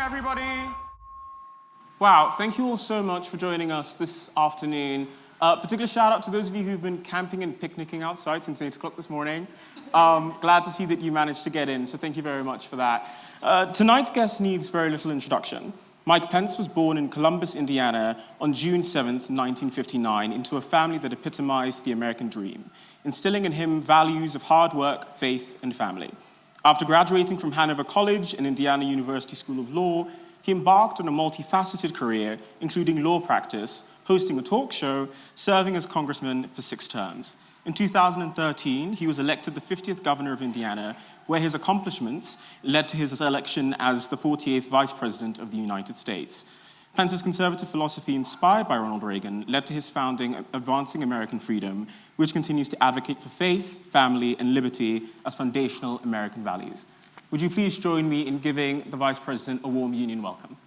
everybody. Wow, thank you all so much for joining us this afternoon. Particular shout out to those of you who've been camping and picnicking outside since 8 o'clock this morning. Glad to see that you managed to get in, so thank you very much for that. Tonight's guest needs very little introduction. Mike Pence was born in Columbus, Indiana on June 7th, 1959, into a family that epitomized the American dream, instilling in him values of hard work, faith, and family. After graduating from Hanover College and Indiana University School of Law, he embarked on a multifaceted career, including law practice, hosting a talk show, serving as congressman for 6 terms. In 2013, he was elected the 50th governor of Indiana, where his accomplishments led to his election as the 48th vice president of the United States. Pence's conservative philosophy, inspired by Ronald Reagan, led to his founding Advancing American Freedom, which continues to advocate for faith, family, and liberty as foundational American values. Would you please join me in giving the Vice President a warm union welcome?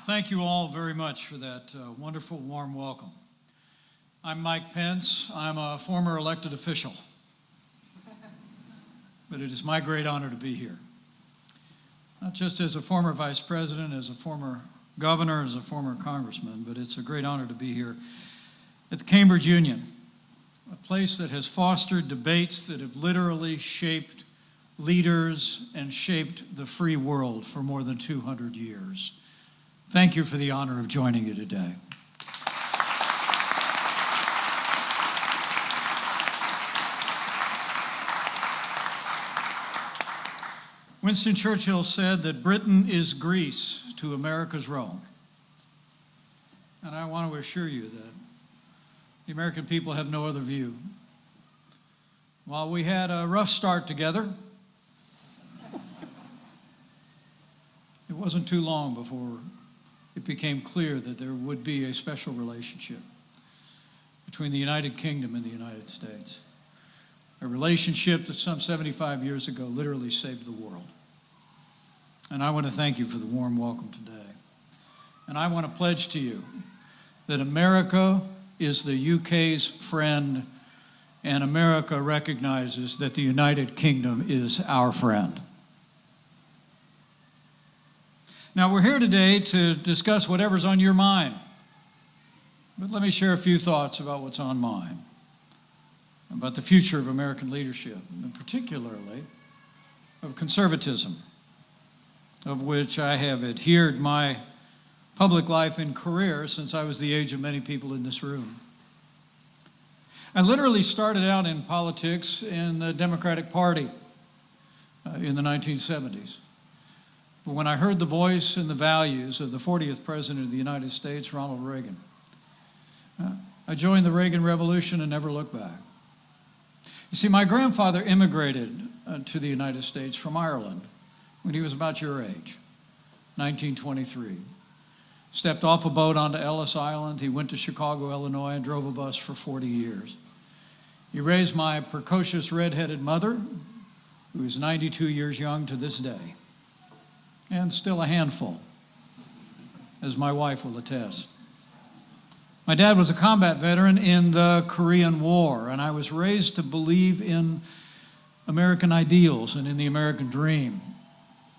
Thank you all very much for that wonderful, warm welcome. I'm Mike Pence. I'm a former elected official. But it is my great honor to be here. Not just as a former vice president, as a former governor, as a former congressman, but it's a great honor to be here at the Cambridge Union, a place that has fostered debates that have literally shaped leaders and shaped the free world for more than 200 years. Thank you for the honor of joining you today. Winston Churchill said that Britain is Greece to America's Rome. And I want to assure you that the American people have no other view. While we had a rough start together, it wasn't too long before it became clear that there would be a special relationship between the United Kingdom and the United States. A relationship that some 75 years ago literally saved the world. And I want to thank you for the warm welcome today. And I want to pledge to you that America is the UK's friend, and America recognizes that the United Kingdom is our friend. Now, we're here today to discuss whatever's on your mind. But let me share a few thoughts about what's on mine, about the future of American leadership, and particularly of conservatism, of which I have adhered my public life and career since I was the age of many people in this room. I literally started out in politics in the Democratic Party in the 1970s. But when I heard the voice and the values of the 40th President of the United States, Ronald Reagan, I joined the Reagan Revolution and never looked back. You see, my grandfather immigrated to the United States from Ireland when he was about your age, 1923. Stepped off a boat onto Ellis Island. He went to Chicago, Illinois, and drove a bus for 40 years. He raised my precocious redheaded mother, who is 92 years young to this day, and still a handful, as my wife will attest. My dad was a combat veteran in the Korean War, and I was raised to believe in American ideals and in the American dream.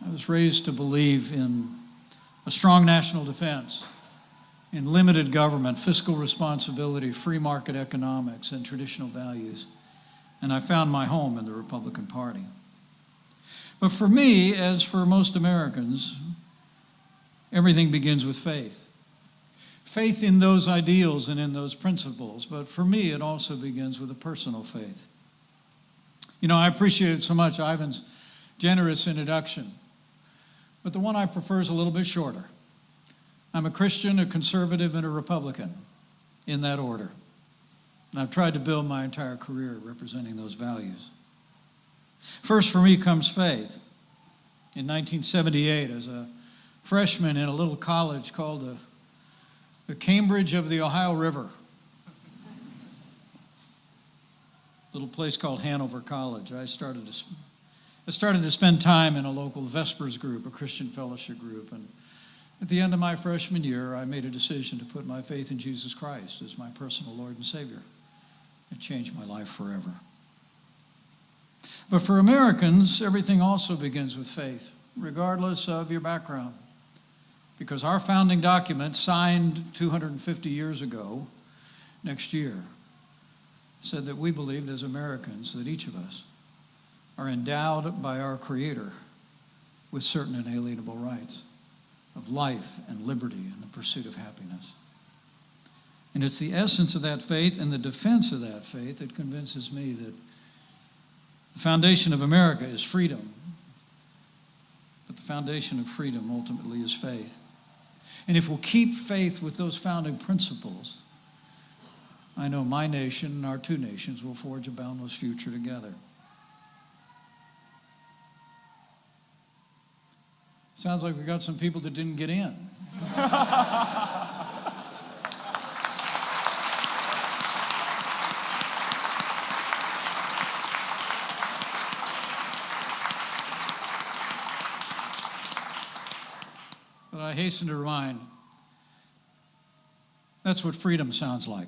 I was raised to believe in a strong national defense, in limited government, fiscal responsibility, free market economics, and traditional values. And I found my home in the Republican Party. But for me, as for most Americans, everything begins with faith. Faith in those ideals and in those principles. But for me, it also begins with a personal faith. You know, I appreciated so much Ivan's generous introduction. But the one I prefer is a little bit shorter. I'm a Christian, a conservative, and a Republican, in that order. And I've tried to build my entire career representing those values. First for me comes faith. In 1978, as a freshman in a little college called the the Cambridge of the Ohio River. Little place called Hanover College. I started to spend time in a local Vespers group, a Christian fellowship group, and at the end of my freshman year, I made a decision to put my faith in Jesus Christ as my personal Lord and Savior. It changed my life forever. But for Americans, everything also begins with faith, regardless of your background. Because our founding document, signed 250 years ago, next year, said that we believed as Americans that each of us are endowed by our Creator with certain inalienable rights of life and liberty and the pursuit of happiness. And it's the essence of that faith and the defense of that faith that convinces me that the foundation of America is freedom, but the foundation of freedom ultimately is faith. And if we'll keep faith with those founding principles, I know my nation and our two nations will forge a boundless future together. Sounds like we got some people that didn't get in. But I hasten to remind, that's what freedom sounds like.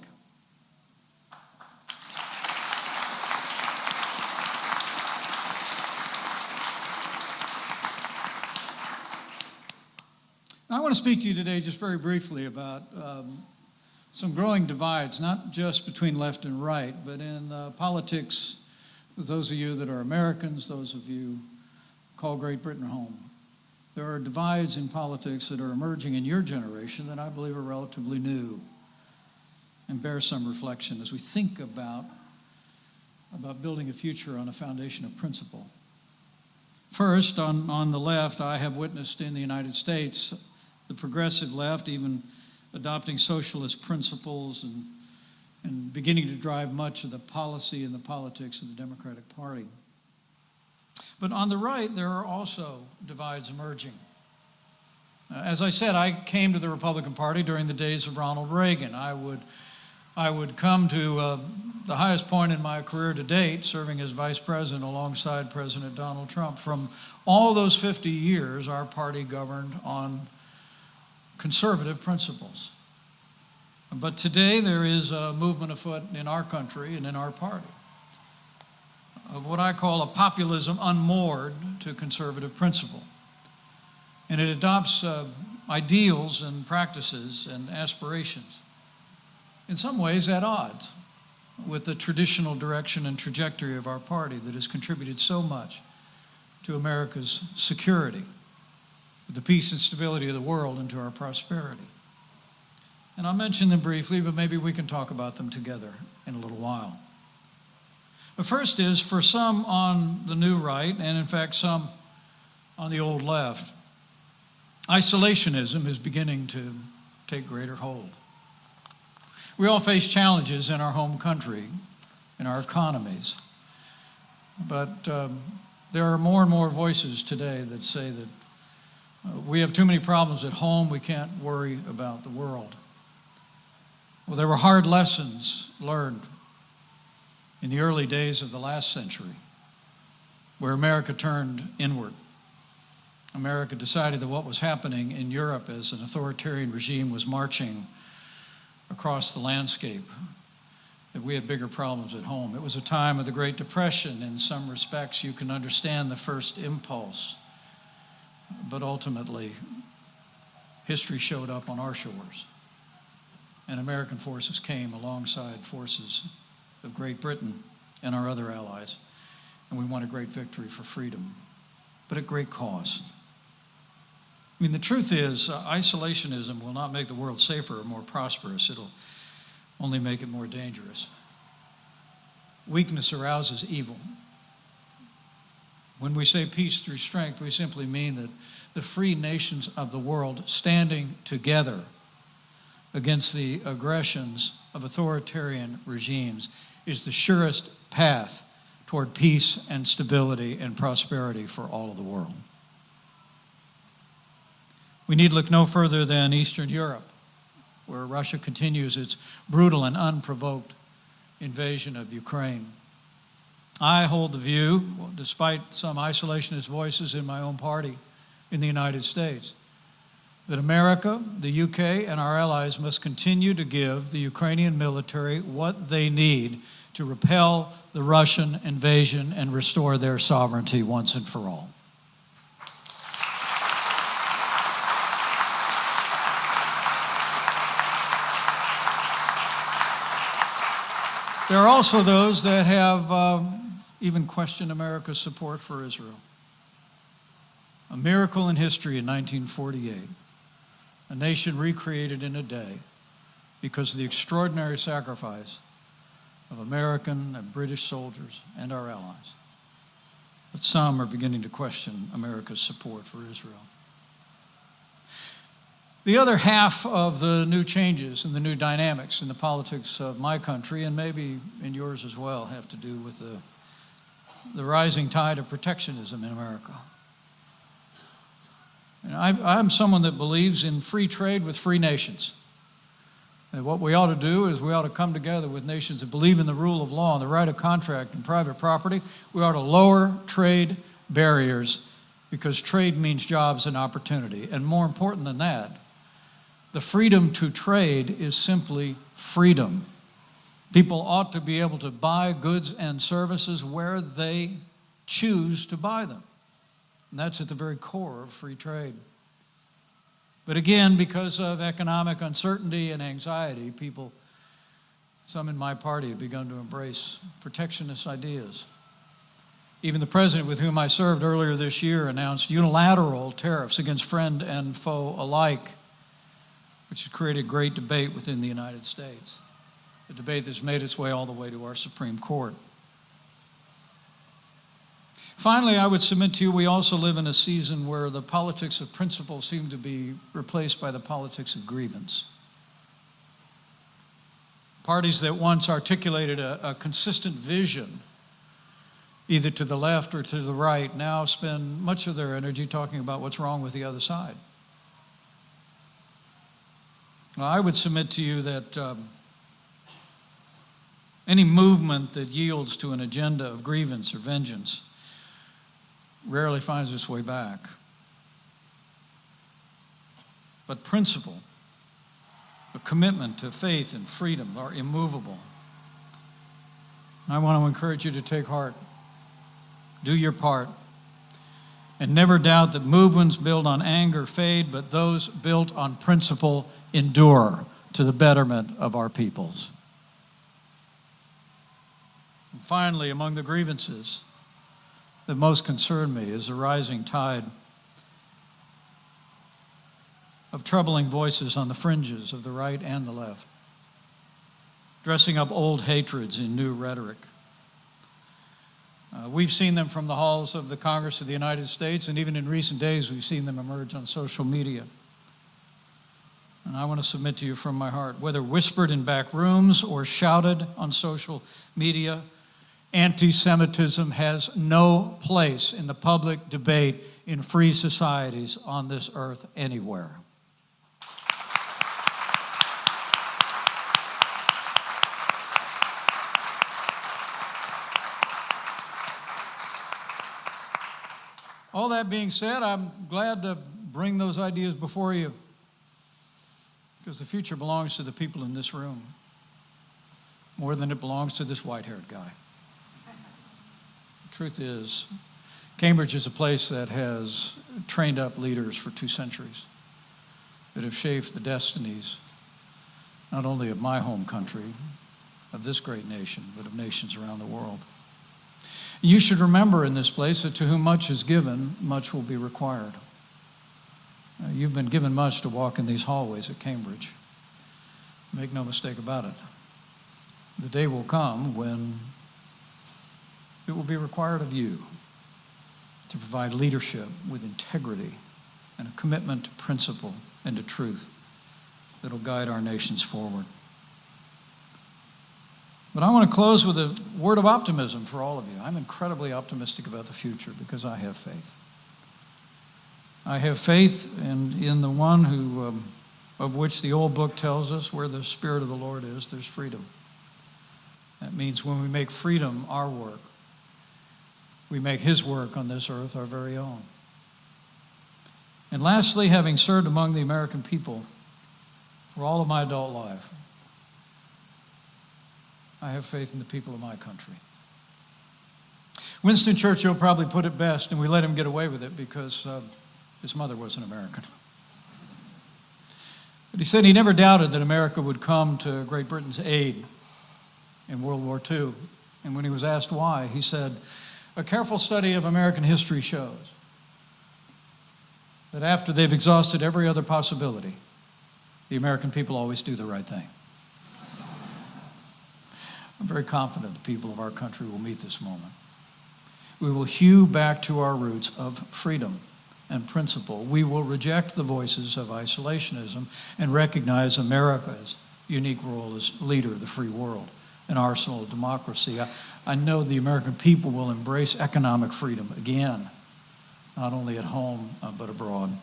I want to speak to you today just very briefly about some growing divides, not just between left and right, but in politics, for those of you that are Americans, those of you who call Great Britain home. There are divides in politics that are emerging in your generation that I believe are relatively new and bear some reflection as we think about building a future on a foundation of principle. First, on the left, I have witnessed in the United States the progressive left even adopting socialist principles and beginning to drive much of the policy and the politics of the Democratic Party. But on the right, there are also divides emerging. As I said, I came to the Republican Party during the days of Ronald Reagan. I would come to the highest point in my career to date, serving as vice president alongside President Donald Trump. From all those 50 years, our party governed on conservative principles. But today there is a movement afoot in our country and in our party of what I call a populism unmoored to conservative principle. And it adopts ideals and practices and aspirations, in some ways at odds with the traditional direction and trajectory of our party that has contributed so much to America's security, the peace and stability of the world, and to our prosperity. And I'll mention them briefly, but maybe we can talk about them together in a little while. The first is for some on the new right, and in fact some on the old left, isolationism is beginning to take greater hold. We all face challenges in our home country, in our economies, but there are more and more voices today that say that we have too many problems at home, we can't worry about the world. Well, there were hard lessons learned in the early days of the last century, where America turned inward. America decided that what was happening in Europe as an authoritarian regime was marching across the landscape, that we had bigger problems at home. It was a time of the Great Depression. In some respects, you can understand the first impulse, but ultimately, history showed up on our shores, and American forces came alongside forces of Great Britain and our other allies, and we won a great victory for freedom, but at great cost. I mean, the truth is, isolationism will not make the world safer or more prosperous. It'll only make it more dangerous. Weakness arouses evil. When we say peace through strength, we simply mean that the free nations of the world standing together against the aggressions of authoritarian regimes is the surest path toward peace and stability and prosperity for all of the world. We need look no further than Eastern Europe where Russia continues its brutal and unprovoked invasion of Ukraine. I hold the view, despite some isolationist voices in my own party in the United States, that America, the UK, and our allies must continue to give the Ukrainian military what they need to repel the Russian invasion and restore their sovereignty once and for all. There are also those that have even questioned America's support for Israel. A miracle in history in 1948, a nation recreated in a day because of the extraordinary sacrifice of American and British soldiers and our allies. But some are beginning to question America's support for Israel. The other half of the new changes and the new dynamics in the politics of my country, and maybe in yours as well, have to do with the rising tide of protectionism in America. And I'm someone that believes in free trade with free nations. And what we ought to do is we ought to come together with nations that believe in the rule of law and the right of contract and private property. We ought to lower trade barriers because trade means jobs and opportunity. And more important than that, the freedom to trade is simply freedom. People ought to be able to buy goods and services where they choose to buy them. And that's at the very core of free trade. But again, because of economic uncertainty and anxiety, people, some in my party, have begun to embrace protectionist ideas. Even the president with whom I served earlier this year announced unilateral tariffs against friend and foe alike, which has created great debate within the United States, a debate that's made its way all the way to our Supreme Court. Finally, I would submit to you, we also live in a season where the politics of principle seem to be replaced by the politics of grievance. Parties that once articulated a consistent vision, either to the left or to the right, now spend much of their energy talking about what's wrong with the other side. Well, I would submit to you that any movement that yields to an agenda of grievance or vengeance rarely finds its way back. But principle, a commitment to faith and freedom are immovable. I want to encourage you to take heart, do your part, and never doubt that movements built on anger fade, but those built on principle endure to the betterment of our peoples. And finally, among the grievances that most concern me is the rising tide of troubling voices on the fringes of the right and the left, dressing up old hatreds in new rhetoric. We've seen them from the halls of the Congress of the United States, and even in recent days we've seen them emerge on social media. And I want to submit to you from my heart, whether whispered in back rooms or shouted on social media, anti-Semitism has no place in the public debate in free societies on this earth anywhere. All that being said, I'm glad to bring those ideas before you because the future belongs to the people in this room more than it belongs to this white-haired guy. The truth is, Cambridge is a place that has trained up leaders for 2 centuries that have shaped the destinies not only of my home country, of this great nation, but of nations around the world. You should remember in this place that to whom much is given, much will be required. You've been given much to walk in these hallways at Cambridge. Make no mistake about it. The day will come when it will be required of you to provide leadership with integrity and a commitment to principle and to truth that will guide our nations forward. But I want to close with a word of optimism for all of you. I'm incredibly optimistic about the future because I have faith. I have faith in the one who of which the old book tells us where the Spirit of the Lord is, there's freedom. That means when we make freedom our work, we make his work on this earth our very own. And lastly, having served among the American people for all of my adult life, I have faith in the people of my country. Winston Churchill probably put it best, and we let him get away with it because his mother was an American. But he said he never doubted that America would come to Great Britain's aid in World War II. And when he was asked why, he said, "A careful study of American history shows that after they've exhausted every other possibility, the American people always do the right thing." I'm very confident the people of our country will meet this moment. We will hew back to our roots of freedom and principle. We will reject the voices of isolationism and recognize America's unique role as leader of the free world, an arsenal of democracy. I know the American people will embrace economic freedom again, not only at home, but abroad.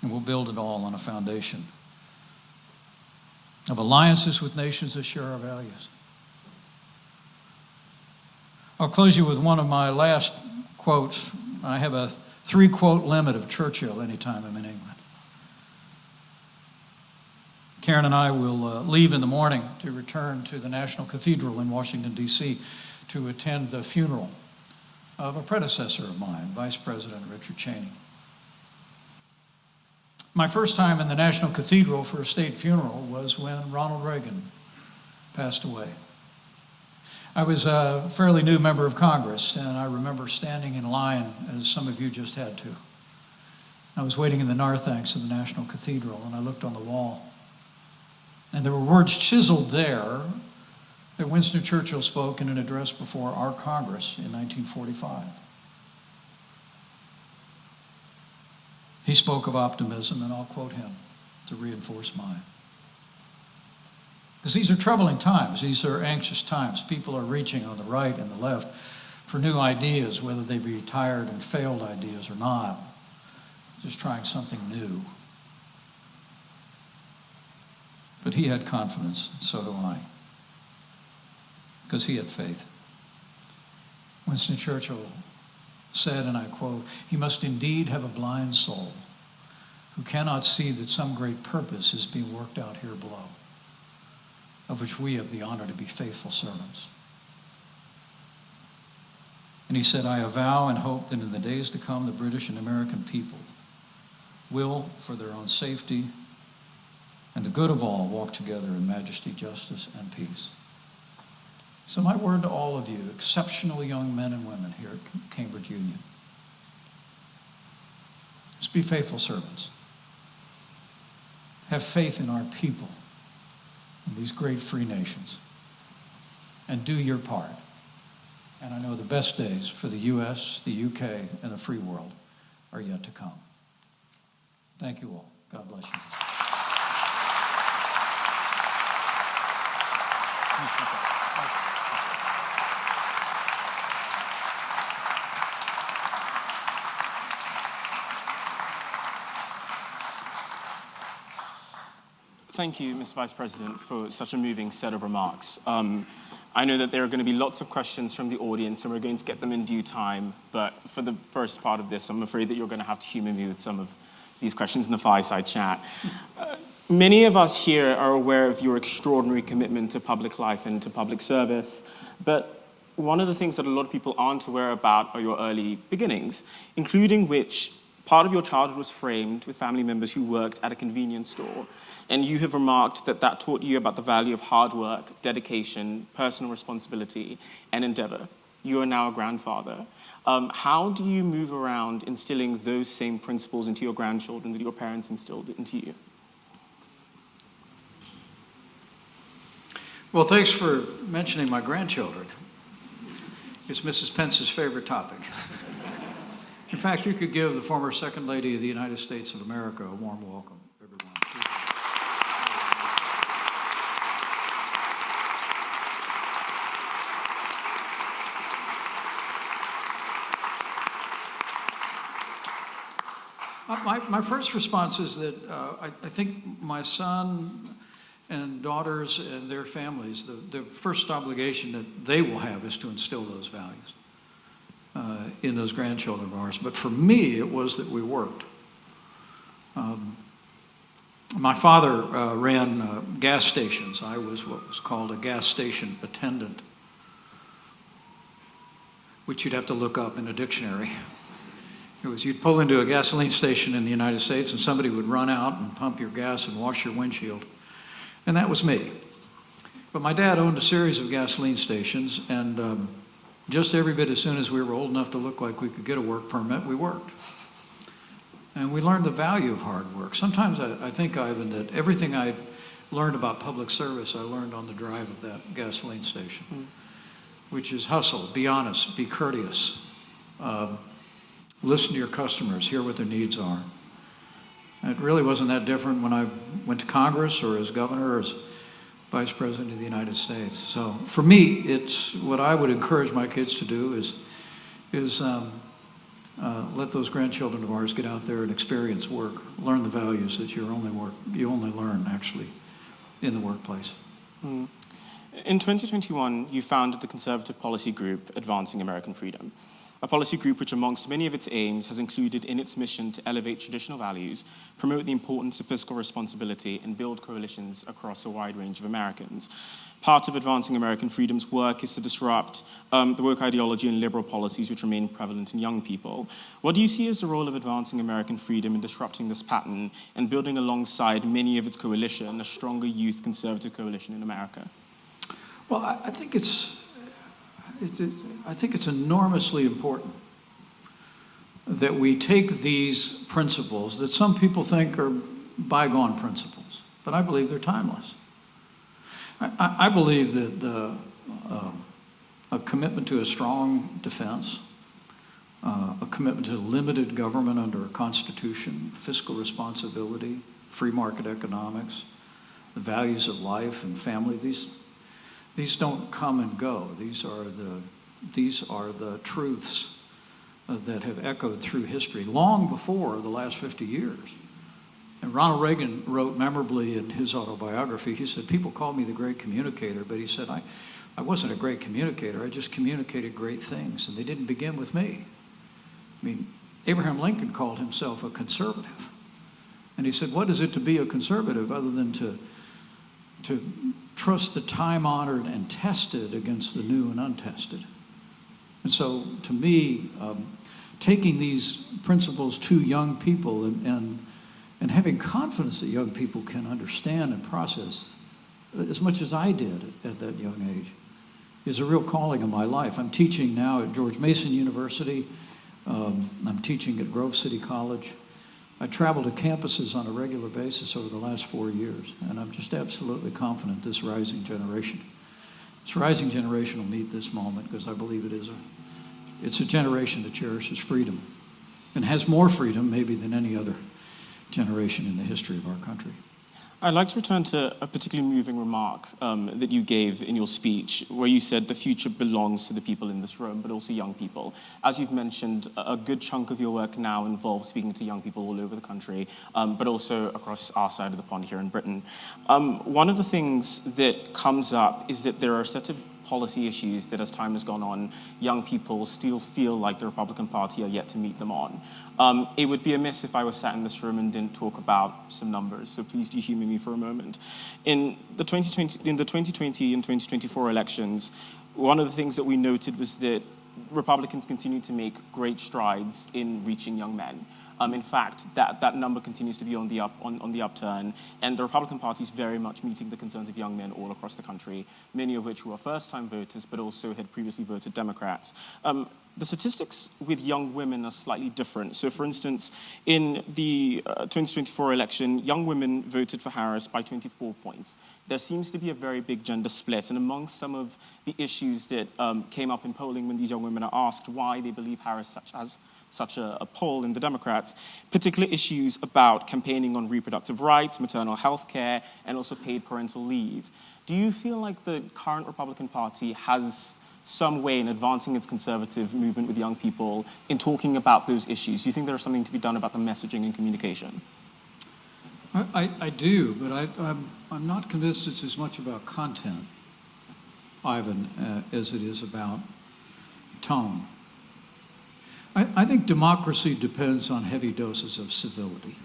And we'll build it all on a foundation of alliances with nations that share our values. I'll close you with one of my last quotes. I have a 3-quote limit of Churchill anytime I'm in England. Karen and I will leave in the morning to return to the National Cathedral in Washington, D.C. to attend the funeral of a predecessor of mine, Vice President Richard Cheney. My first time in the National Cathedral for a state funeral was when Ronald Reagan passed away. I was a fairly new member of Congress, and I remember standing in line, as some of you just had to. I was waiting in the narthex of the National Cathedral, and I looked on the wall. And there were words chiseled there that Winston Churchill spoke in an address before our Congress in 1945. He spoke of optimism, and I'll quote him to reinforce mine. Because these are troubling times. These are anxious times. People are reaching on the right and the left for new ideas, whether they be tired and failed ideas or not. Just trying something new. But he had confidence, and so do I. Because he had faith. Winston Churchill said, and I quote, "He must indeed have a blind soul who cannot see that some great purpose is being worked out here below, of which we have the honor to be faithful servants." And he said, "I avow and hope that in the days to come, the British and American people will, for their own safety and the good of all, walk together in majesty, justice, and peace." So my word to all of you, exceptional young men and women here at Cambridge Union, is be faithful servants. Have faith in our people, in these great free nations, and do your part. And I know the best days for the U.S., the U.K., and the free world are yet to come. Thank you all. God bless you. Thank you, Mr. Vice President, for such a moving set of remarks. I know that there are going to be lots of questions from the audience, and we're going to get them in due time. But for the first part of this, I'm afraid that you're going to have to humor me with some of these questions in the fireside chat. Many of us here are aware of your extraordinary commitment to public life and to public service. But one of the things that a lot of people aren't aware about are your early beginnings, including which part of your childhood was framed with family members who worked at a convenience store. And you have remarked that that taught you about the value of hard work, dedication, personal responsibility, and endeavor. You are now a grandfather. How do you move around instilling those same principles into your grandchildren that your parents instilled into you? Well, thanks for mentioning my grandchildren. It's Mrs. Pence's favorite topic. In fact, you could give the former Second Lady of the United States of America a warm welcome, everyone. My first response is that I think my son and daughters and their families, the first obligation that they will have is to instill those values in those grandchildren of ours. But for me, it was that we worked. My father ran gas stations. I was what was called a gas station attendant, which you'd have to look up in a dictionary. It was you'd pull into a gasoline station in the United States and somebody would run out and pump your gas and wash your windshield. And that was me. But my dad owned a series of gasoline stations, and just every bit as soon as we were old enough to look like we could get a work permit, we worked. And we learned the value of hard work. Sometimes I think, Ivan, that everything I learned about public service, I learned on the drive of that gasoline station, which is hustle, be honest, be courteous, listen to your customers, hear what their needs are. And it really wasn't that different when I went to Congress or as governor or as vice president of the United States. So for me, it's what I would encourage my kids to do is let those grandchildren of ours get out there and experience work, learn the values that you only learn actually in the workplace. Mm. In 2021, you founded the conservative policy group Advancing American Freedom, a policy group which amongst many of its aims has included in its mission to elevate traditional values, promote the importance of fiscal responsibility, and build coalitions across a wide range of Americans. Part of Advancing American Freedom's work is to disrupt the woke ideology and liberal policies which remain prevalent in young people. What do you see as the role of Advancing American Freedom in disrupting this pattern and building alongside many of its coalition a stronger youth conservative coalition in America? Well, I think it's enormously important that we take these principles that some people think are bygone principles, but I believe they're timeless. I believe that a commitment to a strong defense, a commitment to limited government under a constitution, fiscal responsibility, free market economics, the values of life and family, these don't come and go. These are the truths that have echoed through history long before the last 50 years. And Ronald Reagan wrote memorably in his autobiography, he said, people call me the great communicator, but he said, I wasn't a great communicator, I just communicated great things, and they didn't begin with me. I mean, Abraham Lincoln called himself a conservative. And he said, what is it to be a conservative other than to trust the time-honored and tested against the new and untested? And so, to me, taking these principles to young people and having confidence that young people can understand and process as much as I did at that young age is a real calling of my life. I'm teaching now at George Mason University. I'm teaching at Grove City College. I travel to campuses on a regular basis over the last 4 years, and I'm just absolutely confident this rising generation will meet this moment, because I believe it's a generation that cherishes freedom and has more freedom maybe than any other generation in the history of our country. I'd like to return to a particularly moving remark that you gave in your speech, where you said the future belongs to the people in this room, but also young people. As you've mentioned, a good chunk of your work now involves speaking to young people all over the country, but also across our side of the pond here in Britain. One of the things that comes up is that there are a set of policy issues that, as time has gone on, young people still feel like the Republican Party are yet to meet them on. It would be amiss if I was sat in this room and didn't talk about some numbers, so please do humor me for a moment. In the 2020 and 2024 elections, one of the things that we noted was that Republicans continue to make great strides in reaching young men. In fact, that number continues to be on the upturn, and the Republican Party is very much meeting the concerns of young men all across the country, many of which who are first-time voters, but also had previously voted Democrats. The statistics with young women are slightly different. So, for instance, in the 2024 election, young women voted for Harris by 24 points. There seems to be a very big gender split, and amongst some of the issues that came up in polling when these young women are asked why they believe Harris has such a poll in the Democrats, particular issues about campaigning on reproductive rights, maternal health care, and also paid parental leave. Do you feel like the current Republican Party has some way in advancing its conservative movement with young people in talking about those issues? Do you think there's something to be done about the messaging and communication? I do, but I'm not convinced it's as much about content, Ivan, as it is about tone. I think democracy depends on heavy doses of civility.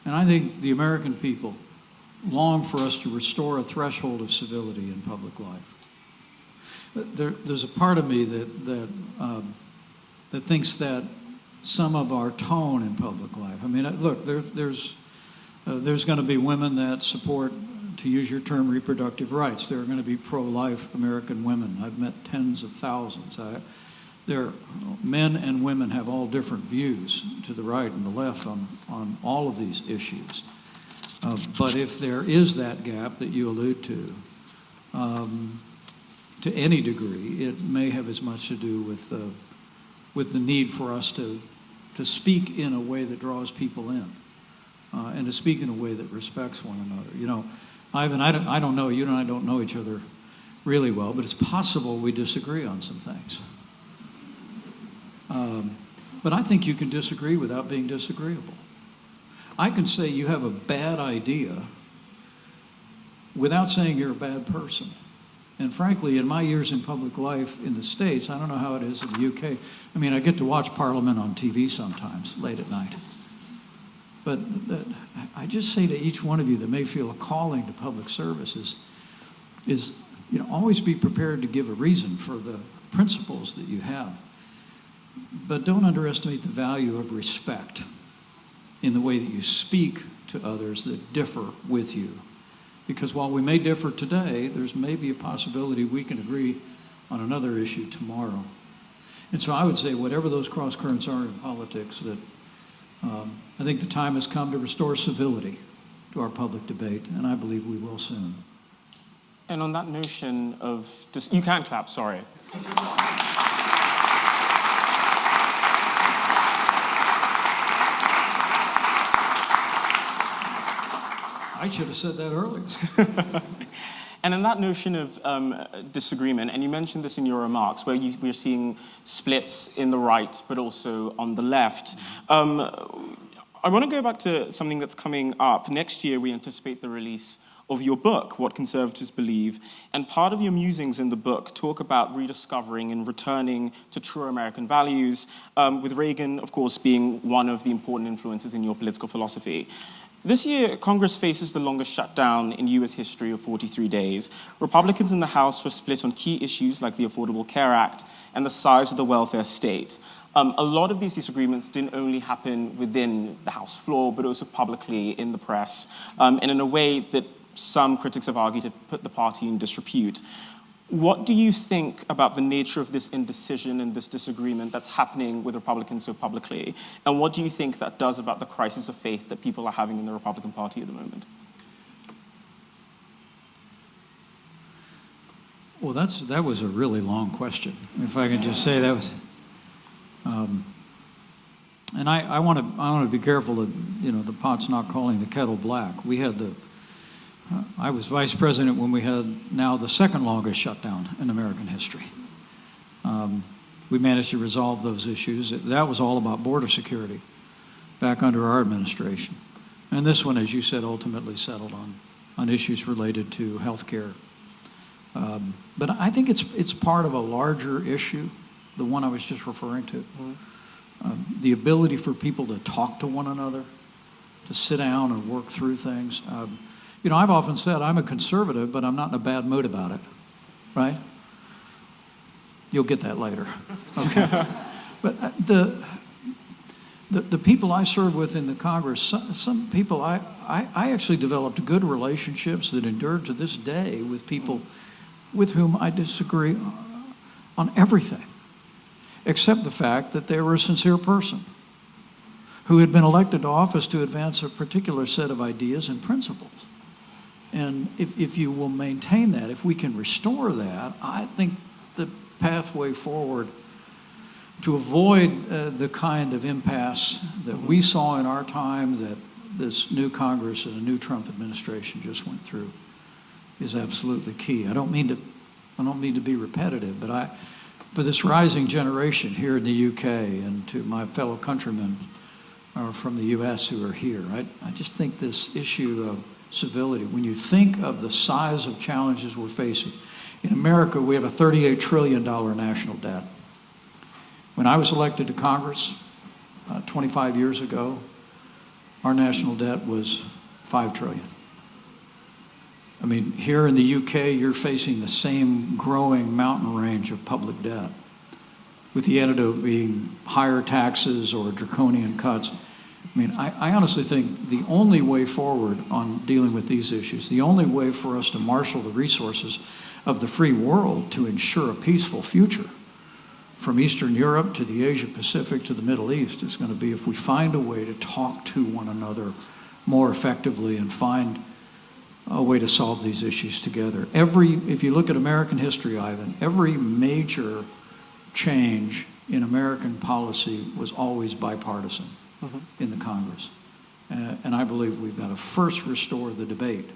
And I think the American people long for us to restore a threshold of civility in public life. There's a part of me that thinks that some of our tone in public life. I mean, look, there's going to be women that support, to use your term, reproductive rights. There are going to be pro-life American women. I've met tens of thousands. Men and women have all different views to the right and the left on all of these issues. But if there is that gap that you allude to any degree, it may have as much to do with the need for us to speak in a way that draws people in, and to speak in a way that respects one another. You know, Ivan, I don't know, you and I don't know each other really well, but it's possible we disagree on some things. But I think you can disagree without being disagreeable. I can say you have a bad idea without saying you're a bad person. And frankly, in my years in public life in the States, I don't know how it is in the UK. I mean, I get to watch Parliament on TV sometimes, late at night. But I just say to each one of you that may feel a calling to public service is always be prepared to give a reason for the principles that you have. But don't underestimate the value of respect in the way that you speak to others that differ with you. Because while we may differ today, there's maybe a possibility we can agree on another issue tomorrow. And so I would say whatever those cross currents are in politics, that I think the time has come to restore civility to our public debate, and I believe we will soon. And on that notion of, you can clap, sorry. I should have said that earlier. And in that notion of disagreement, and you mentioned this in your remarks, where we're seeing splits in the right, but also on the left. I want to go back to something that's coming up. Next year, we anticipate the release of your book, What Conservatives Believe. And part of your musings in the book talk about rediscovering and returning to true American values, with Reagan, of course, being one of the important influences in your political philosophy. This year, Congress faces the longest shutdown in U.S. history of 43 days. Republicans in the House were split on key issues like the Affordable Care Act and the size of the welfare state. A lot of these disagreements didn't only happen within the House floor, but also publicly in the press, and in a way that some critics have argued had put the party in disrepute. What do you think about the nature of this indecision and this disagreement that's happening with Republicans so publicly? And what do you think that does about the crisis of faith that people are having in the Republican Party at the moment? Well, that was a really long question. If I can just say that was, and I want to be careful that the pot's not calling the kettle black. We had I was vice president when we had now the second longest shutdown in American history. We managed to resolve those issues. That was all about border security back under our administration. And this one, as you said, ultimately settled on issues related to health care. But I think it's part of a larger issue, the one I was just referring to. The ability for people to talk to one another, to sit down and work through things. I've often said I'm a conservative, but I'm not in a bad mood about it, right? You'll get that later, okay? But the people I serve with in the Congress, some people I actually developed good relationships that endured to this day with people with whom I disagree on everything, except the fact that they were a sincere person who had been elected to office to advance a particular set of ideas and principles. And if you will maintain that, if we can restore that, I think the pathway forward to avoid the kind of impasse that we saw in our time, that this new Congress and a new Trump administration just went through, is absolutely key. I don't mean to I don't mean to be repetitive, but for this rising generation here in the UK and to my fellow countrymen from the US who are here, I just think this issue of civility, when you think of the size of challenges we're facing, in America we have a $38 trillion national debt. When I was elected to Congress 25 years ago, our national debt was $5 trillion. I mean, here in the UK, you're facing the same growing mountain range of public debt, with the antidote being higher taxes or draconian cuts. I mean, I honestly think the only way forward on dealing with these issues, the only way for us to marshal the resources of the free world to ensure a peaceful future, from Eastern Europe to the Asia Pacific to the Middle East, is going to be if we find a way to talk to one another more effectively and find a way to solve these issues together. If you look at American history, Ivan, every major change in American policy was always bipartisan in the Congress. And I believe we've got to first restore the debate,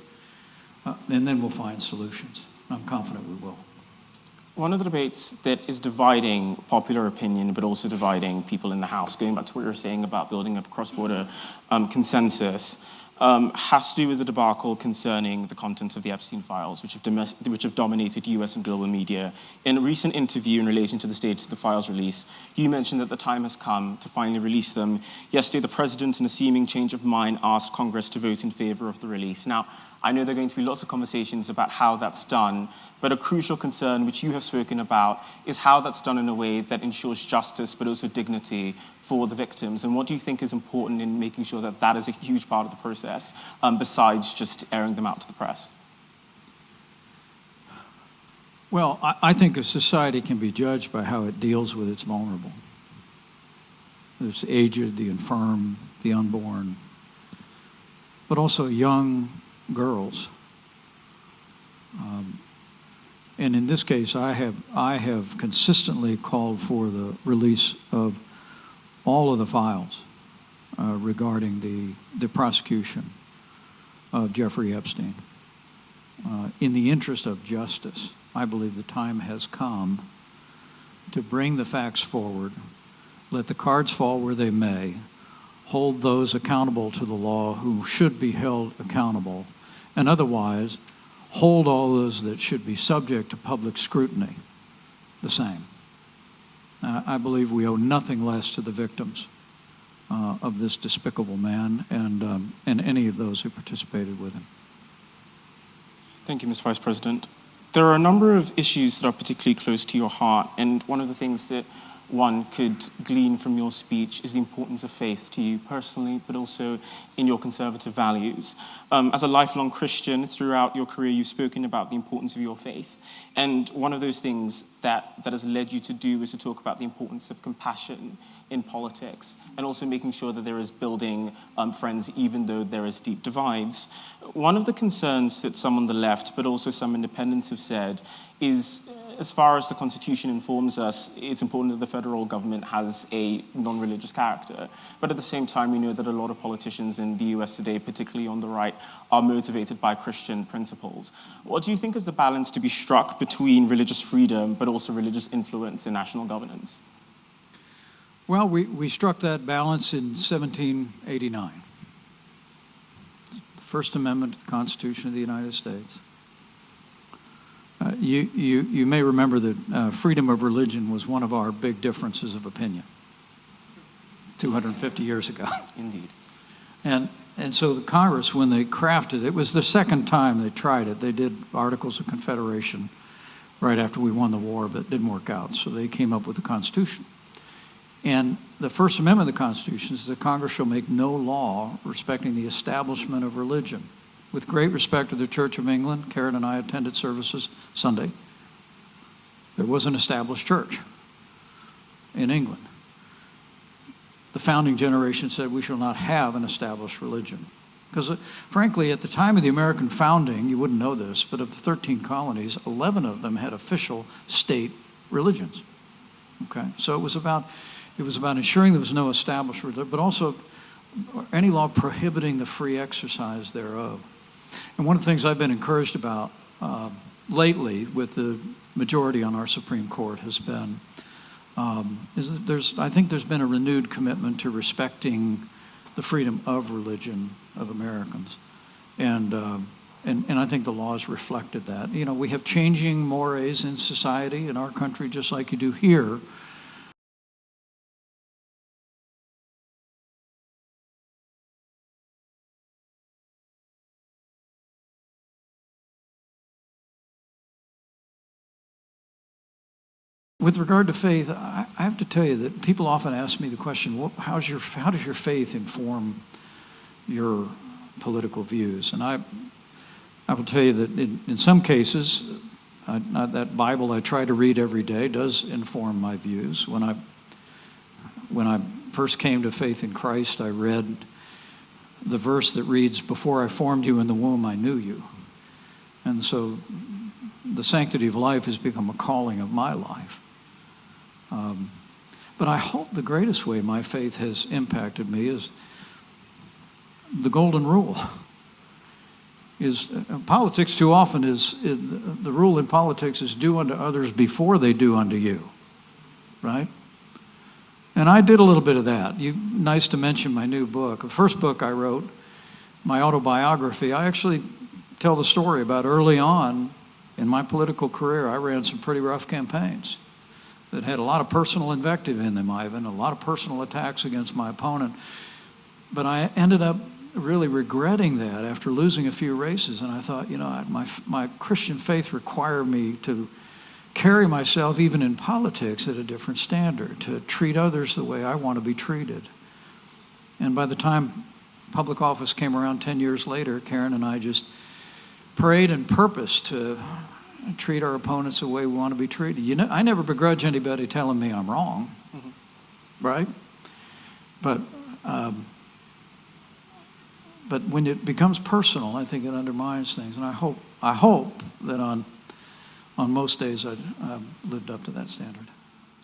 and then we'll find solutions. I'm confident we will. One of the debates that is dividing popular opinion, but also dividing people in the House, going back to what you were saying about building a cross-border consensus, has to do with the debacle concerning the contents of the Epstein files, which have dominated US and global media. In a recent interview in relation to the status of the files release, you mentioned that the time has come to finally release them. Yesterday, the president, in a seeming change of mind, asked Congress to vote in favor of the release. Now, I know there are going to be lots of conversations about how that's done, but a crucial concern, which you have spoken about, is how that's done in a way that ensures justice, but also dignity for the victims. And what do you think is important in making sure that that is a huge part of the process, besides just airing them out to the press? Well, I think a society can be judged by how it deals with its vulnerable. There's the aged, the infirm, the unborn, but also young girls. And in this case, I have consistently called for the release of all of the files regarding the prosecution of Jeffrey Epstein. In the interest of justice, I believe the time has come to bring the facts forward, let the cards fall where they may, hold those accountable to the law who should be held accountable, and otherwise hold all those that should be subject to public scrutiny the same. I believe we owe nothing less to the victims of this despicable man and any of those who participated with him. Thank you, Mr. Vice President. There are a number of issues that are particularly close to your heart, and one of the things that one could glean from your speech is the importance of faith to you personally, but also in your conservative values. As a lifelong Christian, throughout your career, you've spoken about the importance of your faith. And one of those things that has led you to do is to talk about the importance of compassion in politics, and also making sure that there is building friends, even though there is deep divides. One of the concerns that some on the left, but also some independents have said, is as far as the Constitution informs us, it's important that the federal government has a non-religious character. But at the same time, we know that a lot of politicians in the US today, particularly on the right, are motivated by Christian principles. What do you think is the balance to be struck between religious freedom, but also religious influence in national governance? Well, we struck that balance in 1789. The First Amendment to the Constitution of the United States. You may remember that freedom of religion was one of our big differences of opinion 250 years ago. Indeed. And so the Congress, when they crafted it, was the second time they tried it. They did Articles of Confederation right after we won the war, but it didn't work out. So they came up with the Constitution. And the First Amendment of the Constitution is that Congress shall make no law respecting the establishment of religion. With great respect to the Church of England, Karen and I attended services Sunday. There was an established church in England. The founding generation said we shall not have an established religion. Because frankly, at the time of the American founding, you wouldn't know this, but of the 13 colonies, 11 of them had official state religions. Okay, so it was about ensuring there was no established religion, but also any law prohibiting the free exercise thereof. And one of the things I've been encouraged about lately with the majority on our Supreme Court has been, I think there's been a renewed commitment to respecting the freedom of religion of Americans. And I think the laws reflected that. You know, we have changing mores in society in our country, just like you do here. With regard to faith, I have to tell you that people often ask me the question, how does your faith inform your political views? And I will tell you that in some cases, that Bible I try to read every day does inform my views. When I first came to faith in Christ, I read the verse that reads, "Before I formed you in the womb, I knew you." And so the sanctity of life has become a calling of my life. But I hope the greatest way my faith has impacted me is the golden rule. Politics too often the rule in politics is do unto others before they do unto you, right? And I did a little bit of that. Nice to mention my new book. The first book I wrote, my autobiography, I actually tell the story about early on in my political career, I ran some pretty rough campaigns that had a lot of personal invective in them, Ivan, a lot of personal attacks against my opponent. But I ended up really regretting that after losing a few races. And I thought, you know, my Christian faith required me to carry myself, even in politics, at a different standard, to treat others the way I want to be treated. And by the time public office came around 10 years later, Karen and I just prayed and purposed to treat our opponents the way we want to be treated. You know, I never begrudge anybody telling me I'm wrong, right? But when it becomes personal, I think it undermines things. And I hope that on most days I've lived up to that standard.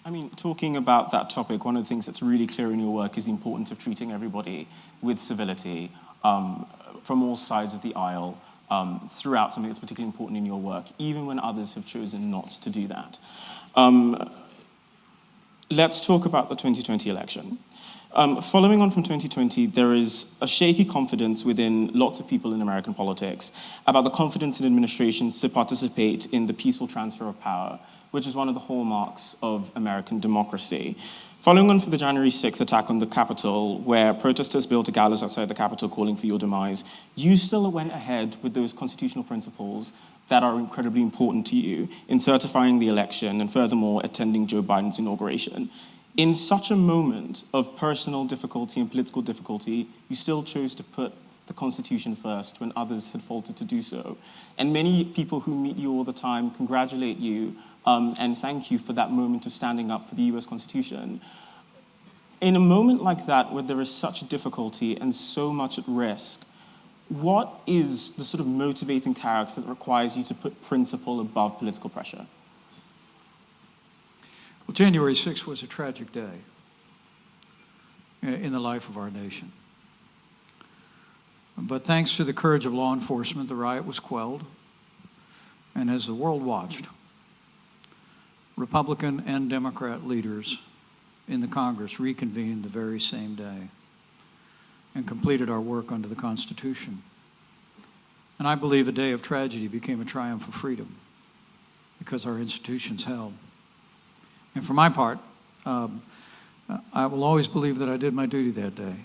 I mean, talking about that topic, one of the things that's really clear in your work is the importance of treating everybody with civility from all sides of the aisle. Throughout, something that's particularly important in your work, even when others have chosen not to do that. Let's talk about the 2020 election. Following on from 2020, there is a shaky confidence within lots of people in American politics about the confidence in administrations to participate in the peaceful transfer of power, which is one of the hallmarks of American democracy. Following on from the January 6th attack on the Capitol, where protesters built a gallows outside the Capitol calling for your demise, you still went ahead with those constitutional principles that are incredibly important to you in certifying the election and furthermore attending Joe Biden's inauguration. In such a moment of personal difficulty and political difficulty, you still chose to put the Constitution first when others had faltered to do so. And many people who meet you all the time congratulate you and thank you for that moment of standing up for the US Constitution. In a moment like that, where there is such difficulty and so much at risk, what is the sort of motivating character that requires you to put principle above political pressure? Well, January 6th was a tragic day in the life of our nation. But thanks to the courage of law enforcement, the riot was quelled. And as the world watched, Republican and Democrat leaders in the Congress reconvened the very same day and completed our work under the Constitution. And I believe a day of tragedy became a triumph of freedom because our institutions held. And for my part, I will always believe that I did my duty that day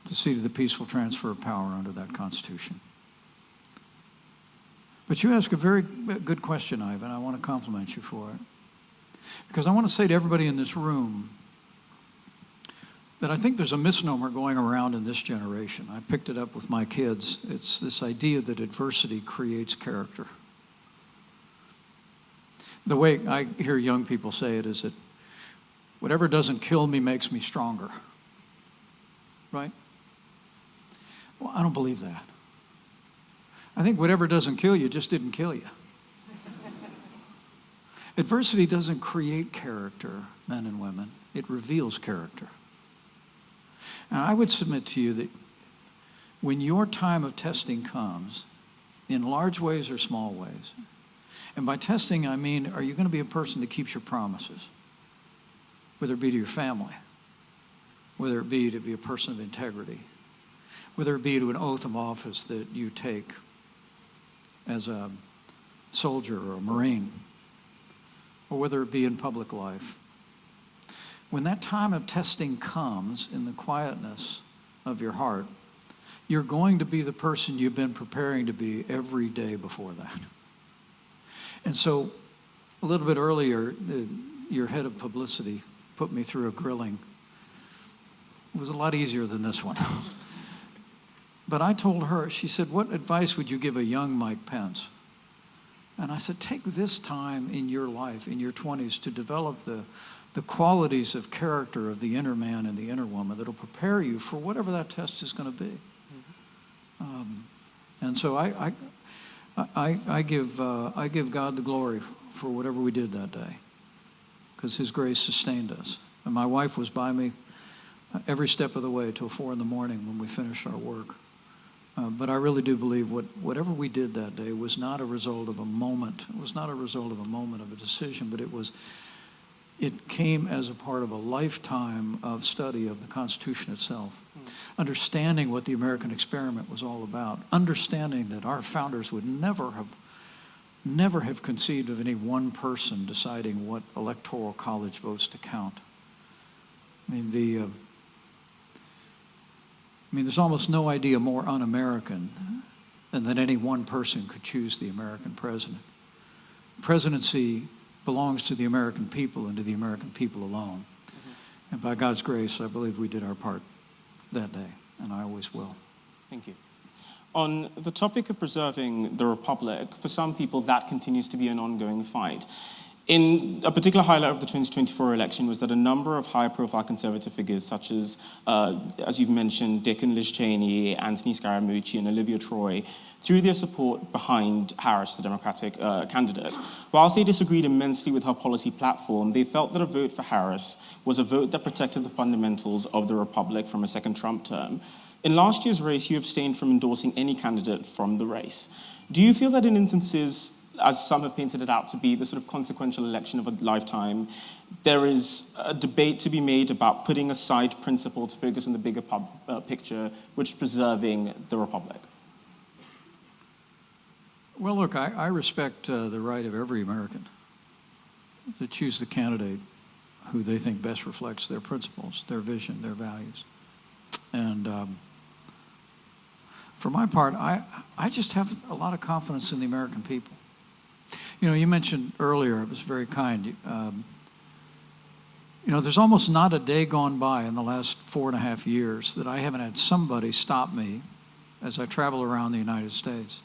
to see to the peaceful transfer of power under that Constitution. But you ask a very good question, Ivan. I want to compliment you for it. Because I want to say to everybody in this room that I think there's a misnomer going around in this generation. I picked it up with my kids. It's this idea that adversity creates character. The way I hear young people say it is that whatever doesn't kill me makes me stronger. Right? Well, I don't believe that. I think whatever doesn't kill you just didn't kill you. Adversity doesn't create character, men and women. It reveals character. And I would submit to you that when your time of testing comes, in large ways or small ways, And by testing, I mean, are you going to be a person that keeps your promises? Whether it be to your family, whether it be to be a person of integrity, whether it be to an oath of office that you take as a soldier or a Marine, or whether it be in public life. When that time of testing comes in the quietness of your heart, you're going to be the person you've been preparing to be every day before that. And so a little bit earlier, your head of publicity put me through a grilling. It was a lot easier than this one. But I told her, she said, what advice would you give a young Mike Pence? And I said, take this time in your life, in your 20s, to develop the qualities of character of the inner man and the inner woman that'll prepare you for whatever that test is going to be. And so I give God the glory for whatever we did that day, because His grace sustained us. And my wife was by me every step of the way till 4 a.m. when we finished our work. But I really do believe whatever we did that day was not a result of a moment. It was not a result of a moment of a decision, but it came as a part of a lifetime of study of the Constitution itself, understanding what the American experiment was all about, understanding that our founders would never have conceived of any one person deciding what electoral college votes to count. I mean, there's almost no idea more un-American than that any one person could choose the American president. Presidency belongs to the American people and to the American people alone. Mm-hmm. And by God's grace, I believe we did our part that day, and I always will. Thank you. On the topic of preserving the Republic, for some people that continues to be an ongoing fight. In a particular highlight of the 2024 election was that a number of high-profile conservative figures, such as you've mentioned, Dick and Liz Cheney, Anthony Scaramucci, and Olivia Troy, threw their support behind Harris, the Democratic candidate. Whilst they disagreed immensely with her policy platform, they felt that a vote for Harris was a vote that protected the fundamentals of the Republic from a second Trump term. In last year's race, you abstained from endorsing any candidate from the race. Do you feel that in instances, as some have painted it out to be, the sort of consequential election of a lifetime, there is a debate to be made about putting aside principle to focus on the bigger picture, which is preserving the Republic? Well, look, I respect the right of every American to choose the candidate who they think best reflects their principles, their vision, their values. And for my part, I just have a lot of confidence in the American people. You know, you mentioned earlier, it was very kind, there's almost not a day gone by in the last 4.5 years that I haven't had somebody stop me as I travel around the United States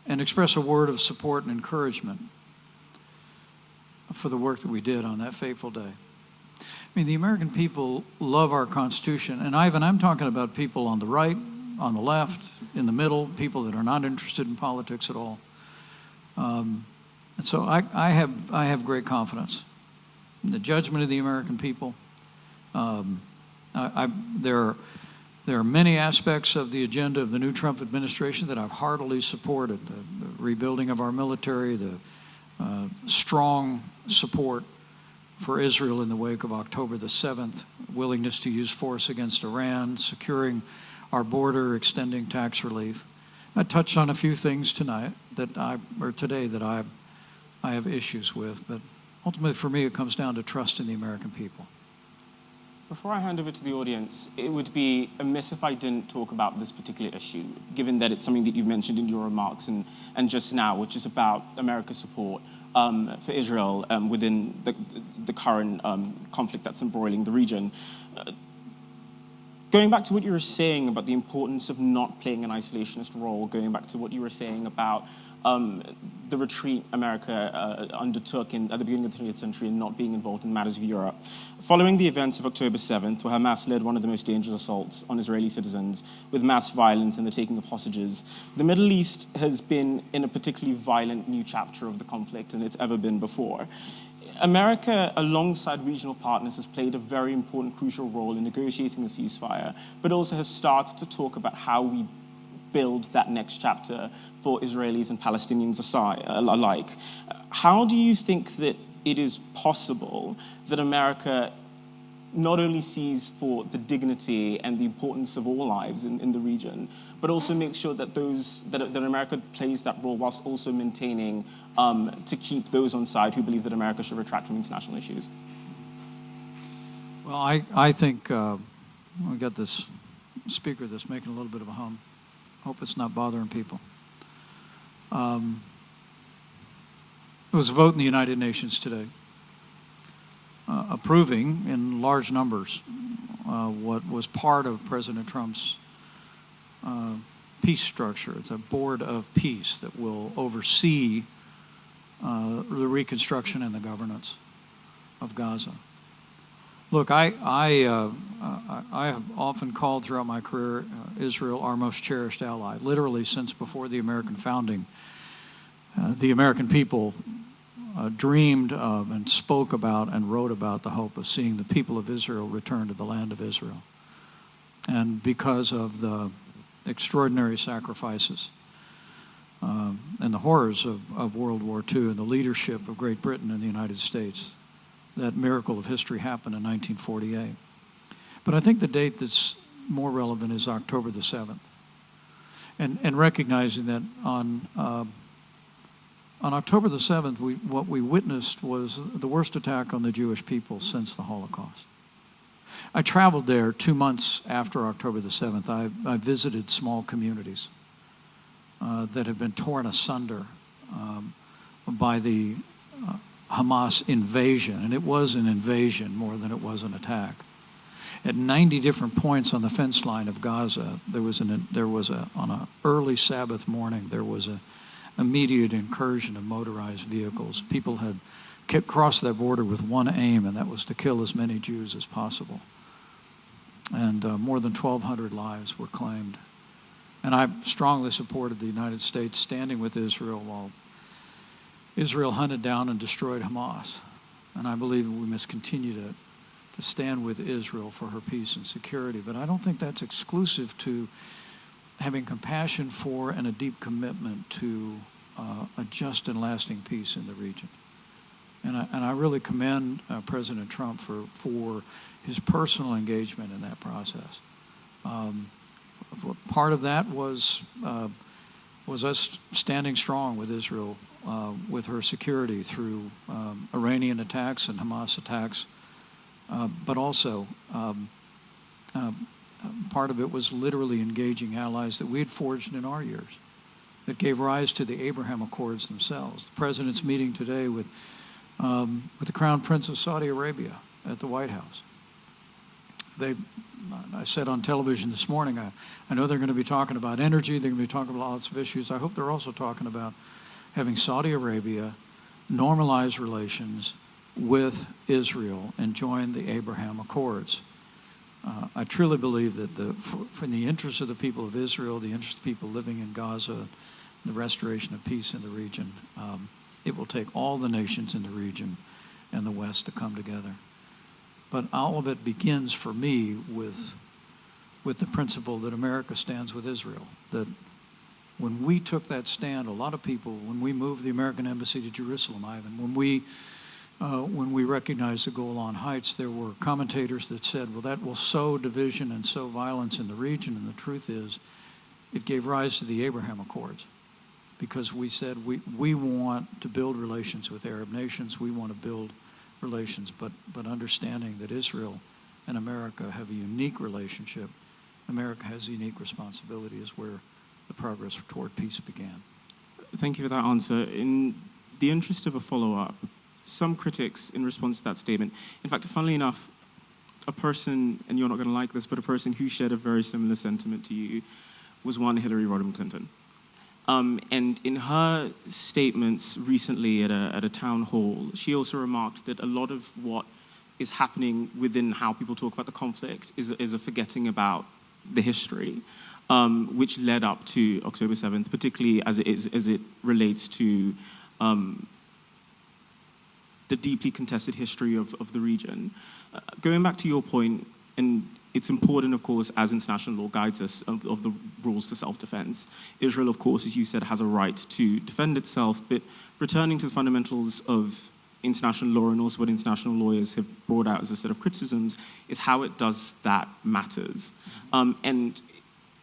and express a word of support and encouragement for the work that we did on that fateful day. I mean, the American people love our Constitution, and Ivan, I'm talking about people on the right, on the left, in the middle, people that are not interested in politics at all. And so I have great confidence in the judgment of the American people. There are many aspects of the agenda of the new Trump administration that I've heartily supported. The rebuilding of our military, the strong support for Israel in the wake of October the 7th, willingness to use force against Iran, securing our border, extending tax relief. I touched on a few things today that I have issues with, but ultimately for me it comes down to trust in the American people. Before I hand over to the audience, it would be amiss if I didn't talk about this particular issue, given that it's something that you've mentioned in your remarks and just now, which is about America's support for Israel within the current conflict that's embroiling the region. Going back to what you were saying about the importance of not playing an isolationist role, going back to what you were saying about the retreat America undertook at the beginning of the 20th century and not being involved in matters of Europe. Following the events of October 7th, where Hamas led one of the most dangerous assaults on Israeli citizens with mass violence and the taking of hostages, the Middle East has been in a particularly violent new chapter of the conflict than it's ever been before. America, alongside regional partners, has played a very important, crucial role in negotiating the ceasefire, but also has started to talk about how we build that next chapter for Israelis and Palestinians alike. How do you think that it is possible that America not only sees for the dignity and the importance of all lives in the region, but also make sure that that America plays that role whilst also maintaining to keep those on side who believe that America should retract from international issues? Well, I think we got this speaker that's making a little bit of a hum. Hope it's not bothering people. There was a vote in the United Nations today approving in large numbers what was part of President Trump's peace structure. It's a board of peace that will oversee the reconstruction and the governance of Gaza. Look, I have often called throughout my career Israel our most cherished ally. Literally, since before the American founding, the American people dreamed of and spoke about and wrote about the hope of seeing the people of Israel return to the land of Israel. And because of the extraordinary sacrifices and the horrors of World War II and the leadership of Great Britain and the United States, that miracle of history happened in 1948. But I think the date that's more relevant is October the 7th. And recognizing that on October the 7th, what we witnessed was the worst attack on the Jewish people since the Holocaust. I traveled there 2 months after October the 7th. I visited small communities that had been torn asunder by the Hamas invasion, and it was an invasion more than it was an attack. At 90 different points on the fence line of Gaza, on an early Sabbath morning, there was an immediate incursion of motorized vehicles. People had crossed that border with one aim, and that was to kill as many Jews as possible. And more than 1,200 lives were claimed. And I strongly supported the United States standing with Israel while Israel hunted down and destroyed Hamas. And I believe we must continue to stand with Israel for her peace and security. But I don't think that's exclusive to having compassion for and a deep commitment to a just and lasting peace in the region. And I really commend President Trump for his personal engagement in that process. Part of that was us standing strong with Israel, with her security through Iranian attacks and Hamas attacks, but also part of it was literally engaging allies that we had forged in our years that gave rise to the Abraham Accords themselves. The president's meeting today with the Crown Prince of Saudi Arabia at the White House. I said on television this morning, I know they're going to be talking about energy, they're going to be talking about lots of issues. I hope they're also talking about having Saudi Arabia normalize relations with Israel and join the Abraham Accords. I truly believe that for the interest of the people of Israel, the interest of people living in Gaza, the restoration of peace in the region, it will take all the nations in the region and the West to come together. But all of it begins for me with the principle that America stands with Israel. That when we took that stand, a lot of people, when we moved the American embassy to Jerusalem, Ivan, when we recognized the Golan Heights, there were commentators that said, well, that will sow division and sow violence in the region. And the truth is, it gave rise to the Abraham Accords. Because we said we want to build relations with Arab nations, we want to build relations, but understanding that Israel and America have a unique relationship. America has a unique responsibility is where the progress toward peace began. Thank you for that answer. In the interest of a follow-up, some critics in response to that statement, in fact, funnily enough, a person, and you're not going to like this, but a person who shared a very similar sentiment to you was one Hillary Rodham Clinton. And in her statements recently at a town hall, she also remarked that a lot of what is happening within how people talk about the conflict is a forgetting about the history, which led up to October 7th, particularly as it relates to the deeply contested history of the region. Going back to your point, and it's important, of course, as international law guides us, of the rules to self-defense. Israel, of course, as you said, has a right to defend itself, but returning to the fundamentals of international law and also what international lawyers have brought out as a set of criticisms is how it does that matters. And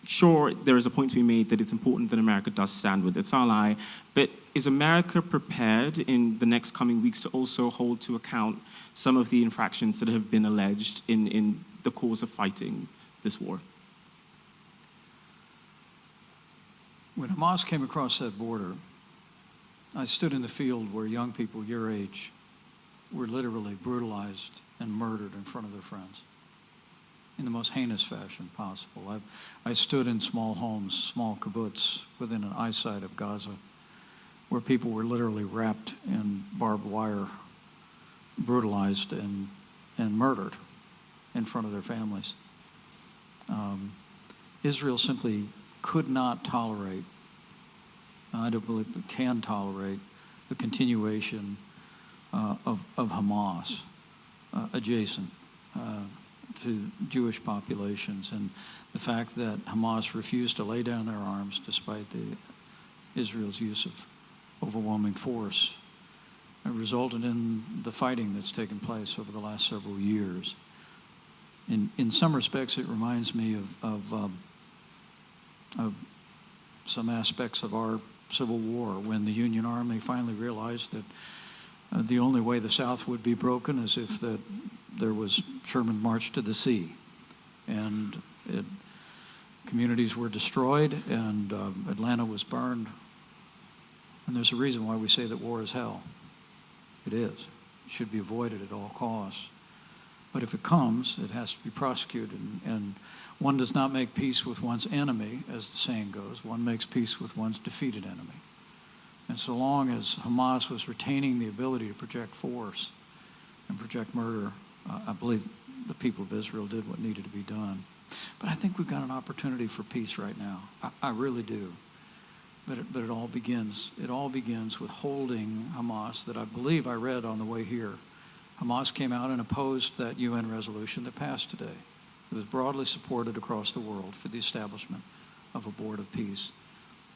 sure, there is a point to be made that it's important that America does stand with its ally, but is America prepared in the next coming weeks to also hold to account some of the infractions that have been alleged in the cause of fighting this war? When Hamas came across that border, I stood in the field where young people your age were literally brutalized and murdered in front of their friends in the most heinous fashion possible. I stood in small homes, small kibbutz within an eyesight of Gaza, where people were literally wrapped in barbed wire, brutalized and murdered in front of their families. Israel simply could not tolerate, I don't believe it can tolerate, the continuation of Hamas adjacent to Jewish populations, and the fact that Hamas refused to lay down their arms despite Israel's use of overwhelming force resulted in the fighting that's taken place over the last several years. In some respects, it reminds me of some aspects of our Civil War, when the Union Army finally realized that the only way the South would be broken is if there was Sherman march to the sea, and communities were destroyed, and Atlanta was burned. And there's a reason why we say that war is hell. It is. It should be avoided at all costs. But if it comes, it has to be prosecuted. And one does not make peace with one's enemy, as the saying goes. One makes peace with one's defeated enemy. And so long as Hamas was retaining the ability to project force and project murder, I believe the people of Israel did what needed to be done. But I think we've got an opportunity for peace right now. I really do. But it all begins with holding Hamas, that I believe I read on the way here. Hamas came out and opposed that UN resolution that passed today. It was broadly supported across the world for the establishment of a board of peace.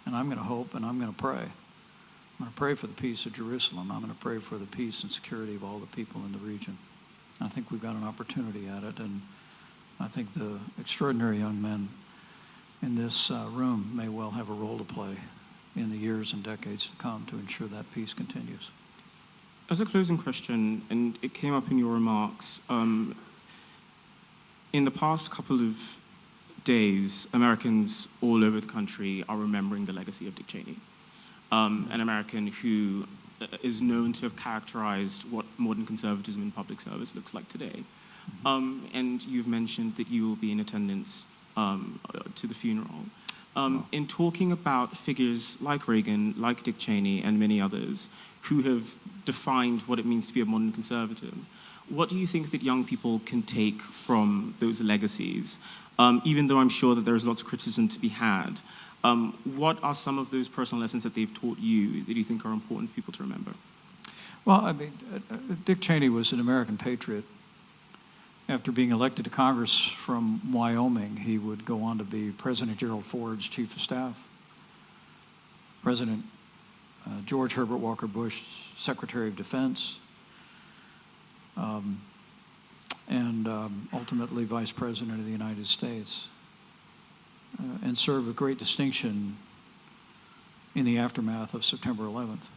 And I'm going to hope and I'm going to pray. I'm going to pray for the peace of Jerusalem. I'm going to pray for the peace and security of all the people in the region. I think we've got an opportunity at it, and I think the extraordinary young men in this room may well have a role to play in the years and decades to come to ensure that peace continues. As a closing question, and it came up in your remarks, in the past couple of days, Americans all over the country are remembering the legacy of Dick Cheney, an American who is known to have characterized what modern conservatism in public service looks like today. And you've mentioned that you will be in attendance to the funeral. In talking about figures like Reagan, like Dick Cheney, and many others who have defined what it means to be a modern conservative, what do you think that young people can take from those legacies? Even though I'm sure that there's lots of criticism to be had, what are some of those personal lessons that they've taught you that you think are important for people to remember? Well, I mean, Dick Cheney was an American patriot. After being elected to Congress from Wyoming, he would go on to be President Gerald Ford's chief of staff, President George Herbert Walker Bush's Secretary of Defense, and ultimately Vice President of the United States, and served with great distinction in the aftermath of September 11th.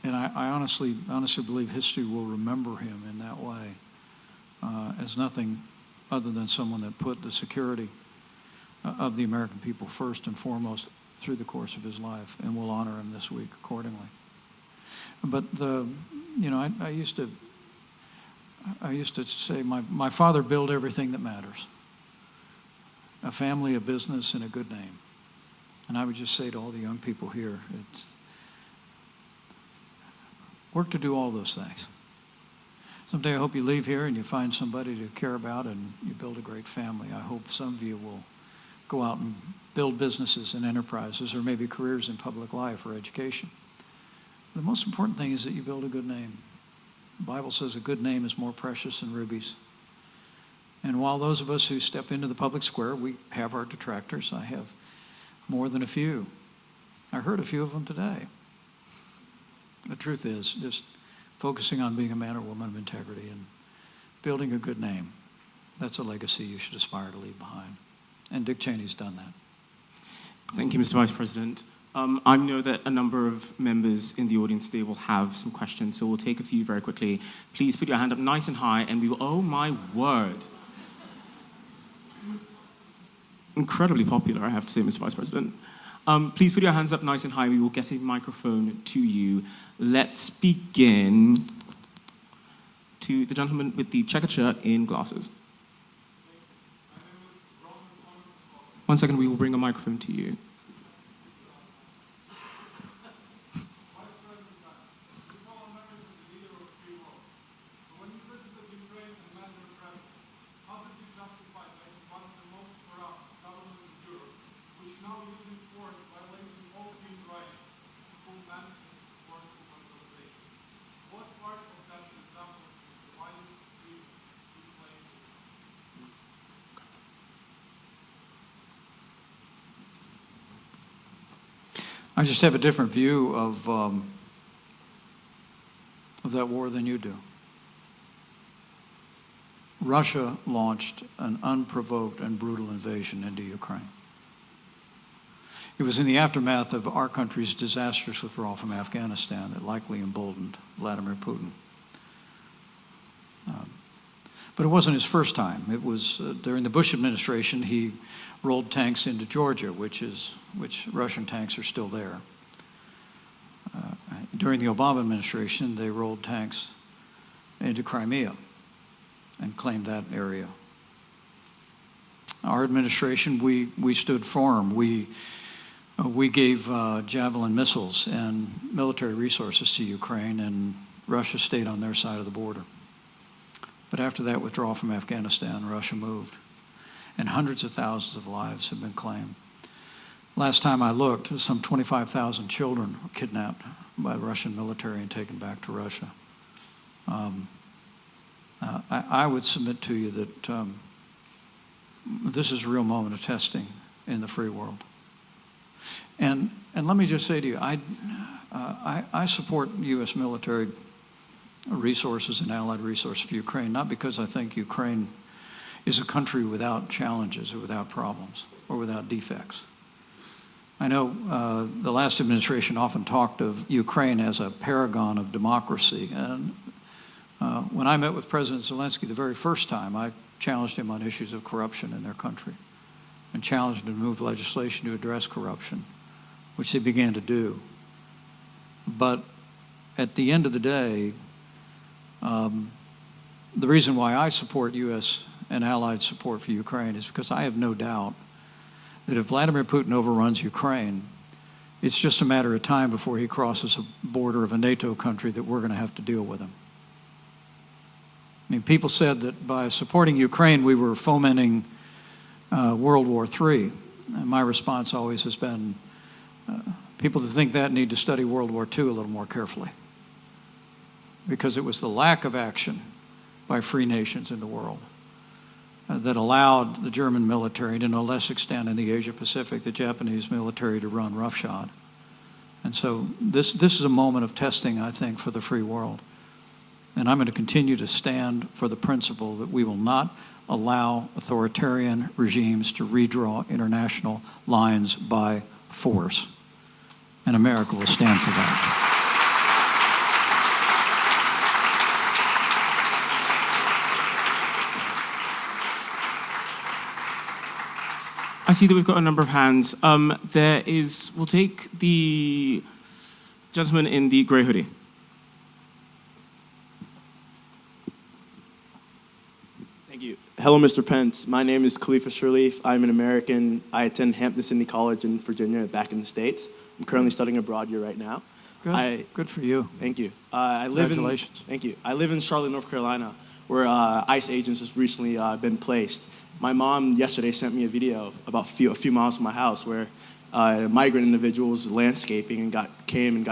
And I honestly believe history will remember him in that way, as nothing other than someone that put the security of the American people first and foremost through the course of his life, and we'll honor him this week accordingly. But I used to say my father built everything that matters: a family, a business, and a good name. And I would just say to all the young people here, it's work to do all those things. Someday I hope you leave here and you find somebody to care about and you build a great family. I hope some of you will go out and build businesses and enterprises, or maybe careers in public life or education. The most important thing is that you build a good name. The Bible says a good name is more precious than rubies. And while those of us who step into the public square, we have our detractors, I have more than a few. I heard a few of them today. The truth is, just focusing on being a man or woman of integrity and building a good name, that's a legacy you should aspire to leave behind. And Dick Cheney's done that. Thank you, Mr. Vice President. I know that a number of members in the audience today will have some questions, so we'll take a few very quickly. Please put your hand up nice and high, and we will, oh my word. Incredibly popular, I have to say, Mr. Vice President. Please put your hands up nice and high. We will get a microphone to you. Let's begin to the gentleman with the checkered shirt in glasses. 1 second, we will bring a microphone to you. I just have a different view of that war than you do. Russia launched an unprovoked and brutal invasion into Ukraine. It was in the aftermath of our country's disastrous withdrawal from Afghanistan that likely emboldened Vladimir Putin. But it wasn't his first time. It was during the Bush administration, he rolled tanks into Georgia, which Russian tanks are still there. During the Obama administration, they rolled tanks into Crimea and claimed that area. Our administration, we stood firm. We gave Javelin missiles and military resources to Ukraine, and Russia stayed on their side of the border. But after that withdrawal from Afghanistan, Russia moved, and hundreds of thousands of lives have been claimed. Last time I looked, some 25,000 children were kidnapped by the Russian military and taken back to Russia. I would submit to you that this is a real moment of testing in the free world. And let me just say to you, I support U.S. military resources and allied resources for Ukraine, not because I think Ukraine is a country without challenges or without problems or without defects. I know the last administration often talked of Ukraine as a paragon of democracy. And when I met with President Zelensky the very first time, I challenged him on issues of corruption in their country and challenged him to move legislation to address corruption, which they began to do. But at the end of the day, the reason why I support U.S. and allied support for Ukraine is because I have no doubt that if Vladimir Putin overruns Ukraine, it's just a matter of time before he crosses a border of a NATO country that we're going to have to deal with him. I mean, people said that by supporting Ukraine, we were fomenting World War III. And my response always has been, people that think that need to study World War II a little more carefully. Because it was the lack of action by free nations in the world that allowed the German military, to no less extent in the Asia-Pacific, the Japanese military to run roughshod. And so this is a moment of testing, I think, for the free world. And I'm going to continue to stand for the principle that we will not allow authoritarian regimes to redraw international lines by force. And America will stand for that. I see that we've got a number of hands. We'll take the gentleman in the gray hoodie. Thank you. Hello, Mr. Pence. My name is Khalifa Sherleaf. I'm an American. I attend Hampton-Sydney College in Virginia, back in the States. I'm currently studying abroad here right now. Good for you. Thank you. Congratulations. Thank you. I live in Charlotte, North Carolina, where ICE agents have recently been placed. My mom yesterday sent me a video about a few miles from my house where a migrant individual was landscaping and got taken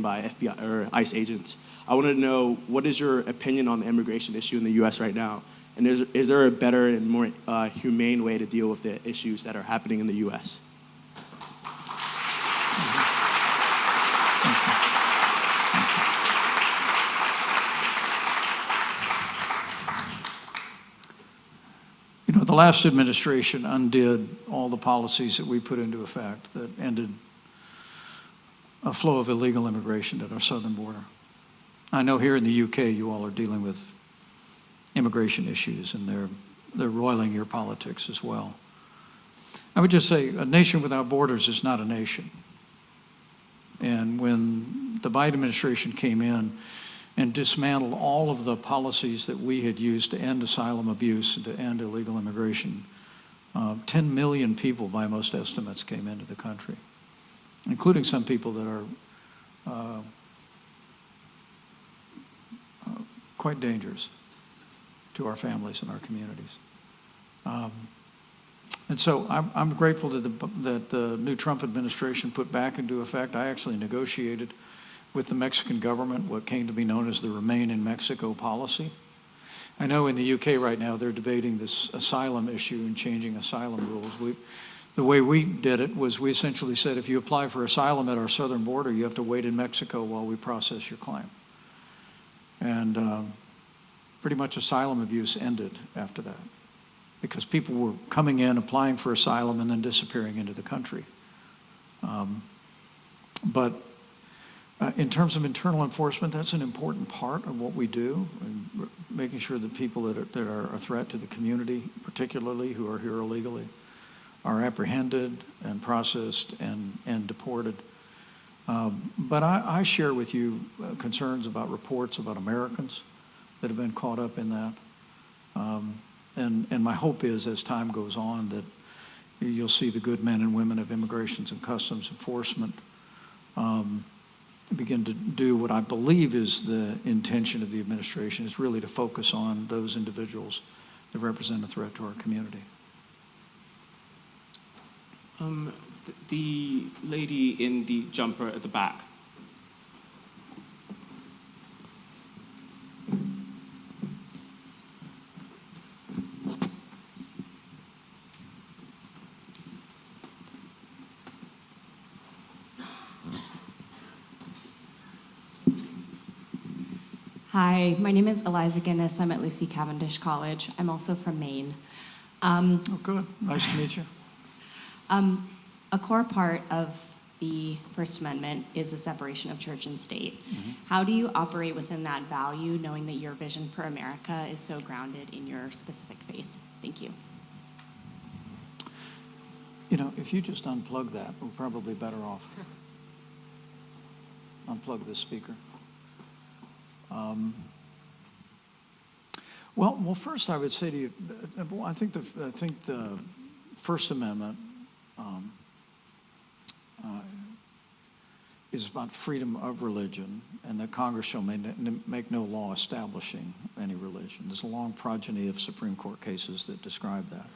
by FBI or ICE agents. I wanted to know, what is your opinion on the immigration issue in the U.S. right now? And is there a better and more humane way to deal with the issues that are happening in the U.S.? You know, the last administration undid all the policies that we put into effect that ended a flow of illegal immigration at our southern border. I know here in the UK you all are dealing with immigration issues, and they're roiling your politics as well. I would just say a nation without borders is not a nation. And when the Biden administration came in and dismantled all of the policies that we had used to end asylum abuse and to end illegal immigration, 10 million people by most estimates came into the country, including some people that are quite dangerous to our families and our communities. And so I'm grateful that the new Trump administration put back into effect. I actually negotiated with the Mexican government what came to be known as the Remain in Mexico policy. I know in the UK right now they're debating this asylum issue and changing asylum rules. The way we did it was we essentially said, if you apply for asylum at our southern border, you have to wait in Mexico while we process your claim. And pretty much asylum abuse ended after that, because people were coming in, applying for asylum, and then disappearing into the country. But in terms of internal enforcement, that's an important part of what we do, and making sure that people that are a threat to the community, particularly who are here illegally, are apprehended and processed and deported. But I share with you concerns about reports about Americans that have been caught up in that. And my hope is, as time goes on, that you'll see the good men and women of Immigrations and Customs Enforcement begin to do what I believe is the intention of the administration, is really to focus on those individuals that represent a threat to our community. The lady in the jumper at the back. Hi, my name is Eliza Guinness. I'm at Lucy Cavendish College. I'm also from Maine. Oh, good. Nice to meet you. A core part of the First Amendment is the separation of church and state. Mm-hmm. How do you operate within that value, knowing that your vision for America is so grounded in your specific faith? Thank you. You know, if you just unplug that, we're probably better off. Unplug this speaker. Well, first I would say to you, I think the First Amendment is about freedom of religion, and that Congress shall make no law establishing any religion. There's a long progeny of Supreme Court cases that describe that.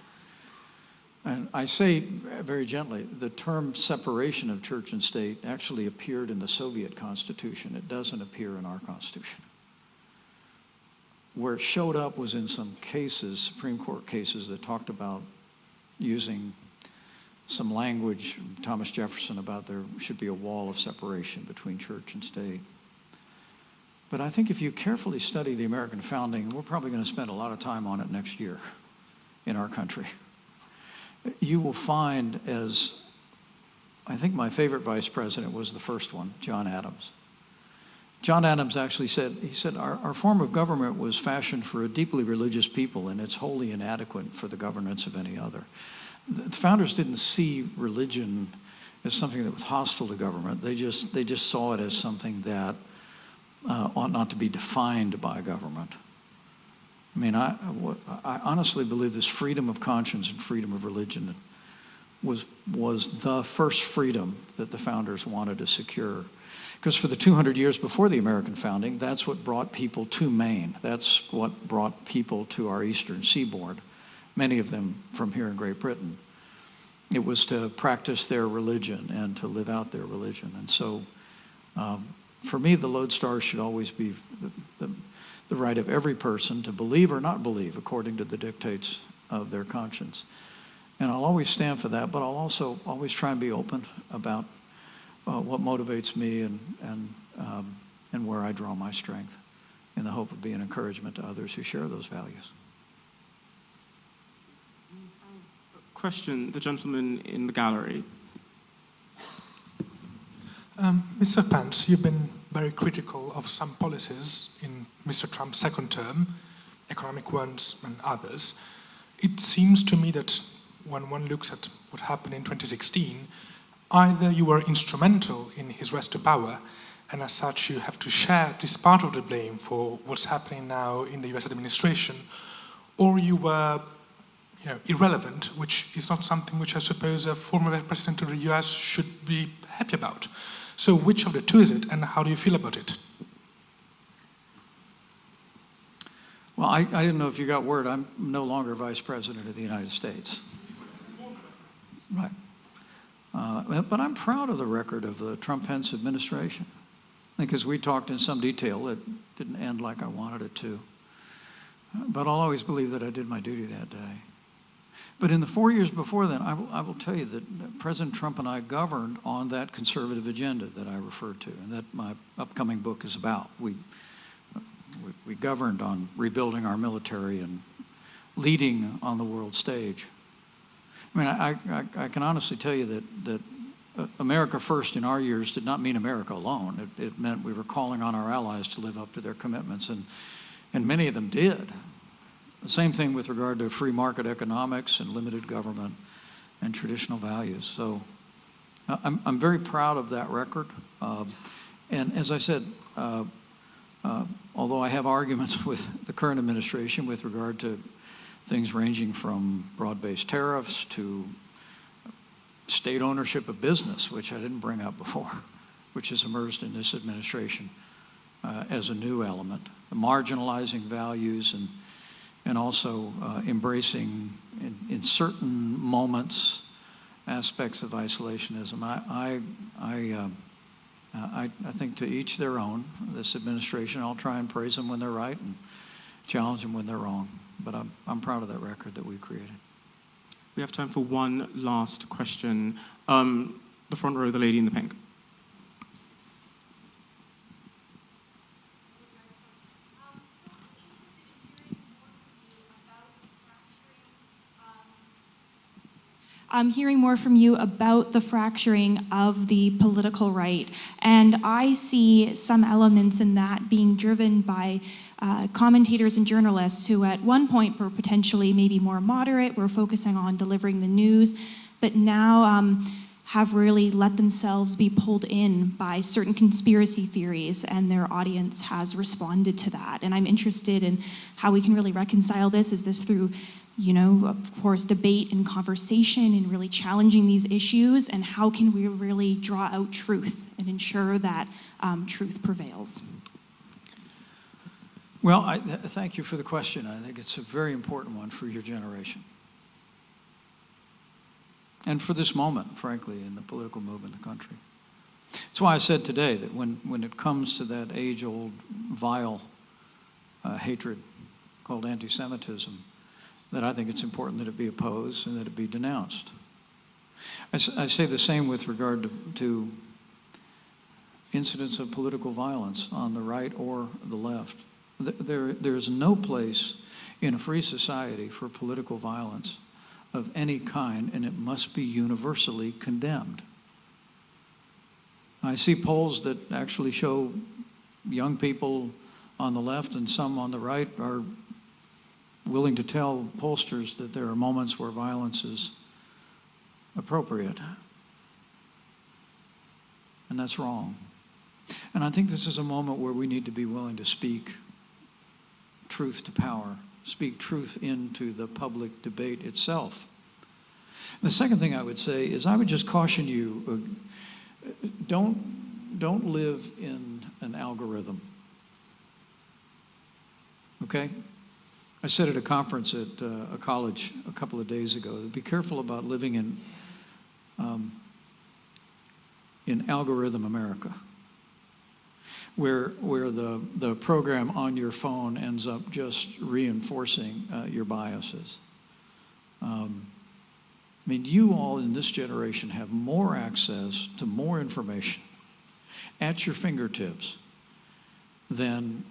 And I say very gently, the term separation of church and state actually appeared in the Soviet Constitution. It doesn't appear in our Constitution. Where it showed up was in some cases, Supreme Court cases, that talked about using some language from Thomas Jefferson about there should be a wall of separation between church and state. But I think if you carefully study the American founding, and we're probably going to spend a lot of time on it next year in our country, you will find, as I think my favorite vice president was the first one, John Adams. John Adams actually said, our form of government was fashioned for a deeply religious people, and it's wholly inadequate for the governance of any other. The founders didn't see religion as something that was hostile to government. They just saw it as something that ought not to be defined by government. I mean, I honestly believe this freedom of conscience and freedom of religion was the first freedom that the founders wanted to secure. Because for the 200 years before the American founding, that's what brought people to Maine. That's what brought people to our eastern seaboard, many of them from here in Great Britain. It was to practice their religion and to live out their religion. And so For me, the lodestar should always be the right of every person to believe or not believe according to the dictates of their conscience. And I'll always stand for that, but I'll also always try and be open about what motivates me and where I draw my strength in the hope of being encouragement to others who share those values. Question, the gentleman in the gallery. Mr. Pence, you've been very critical of some policies in Mr. Trump's second term, economic ones and others. It seems to me that when one looks at what happened in 2016, either you were instrumental in his rise to power, and as such you have to share this part of the blame for what's happening now in the US administration, or you were irrelevant, which is not something which I suppose a former president of the US should be happy about. So which of the two is it, and how do you feel about it? Well, I didn't know if you got word. I'm no longer Vice President of the United States. Right. But I'm proud of the record of the Trump-Pence administration. Because we talked in some detail, it didn't end like I wanted it to. But I'll always believe that I did my duty that day. But in the 4 years before then, I will tell you that President Trump and I governed on that conservative agenda that I referred to and that my upcoming book is about. We governed on rebuilding our military and leading on the world stage. I mean, I can honestly tell you that America first in our years did not mean America alone. It meant we were calling on our allies to live up to their commitments, and many of them did. The same thing with regard to free market economics and limited government and traditional values. So I'm very proud of that record. And as I said, although I have arguments with the current administration with regard to things ranging from broad-based tariffs to state ownership of business, which I didn't bring up before, which has emerged in this administration as a new element, marginalizing values and also embracing in certain moments aspects of isolationism. I think to each their own. This administration, I'll try and praise them when they're right and challenge them when they're wrong. But I'm proud of that record that we created. We have time for one last question. The front row, the lady in the pink. I'm hearing more from you about the fracturing of the political right. And I see some elements in that being driven by commentators and journalists who at one point were potentially maybe more moderate, were focusing on delivering the news, but now have really let themselves be pulled in by certain conspiracy theories, and their audience has responded to that. And I'm interested in how we can really reconcile this. Is this through, of course, debate and conversation and really challenging these issues? And how can we really draw out truth and ensure that truth prevails? Well, thank you for the question. I think it's a very important one for your generation. And for this moment, frankly, in the political movement in the country. That's why I said today that when it comes to that age-old, vile hatred called anti-Semitism, that I think it's important that it be opposed and that it be denounced. I say the same with regard to incidents of political violence on the right or the left. There is no place in a free society for political violence of any kind, and it must be universally condemned. I see polls that actually show young people on the left and some on the right are willing to tell pollsters that there are moments where violence is appropriate. And that's wrong. And I think this is a moment where we need to be willing to speak truth to power, speak truth into the public debate itself. And the second thing I would say is I would just caution you, don't live in an algorithm. Okay? I said at a conference at a college a couple of days ago, be careful about living in algorithm America. where the program on your phone ends up just reinforcing your biases. I mean, you all in this generation have more access to more information at your fingertips than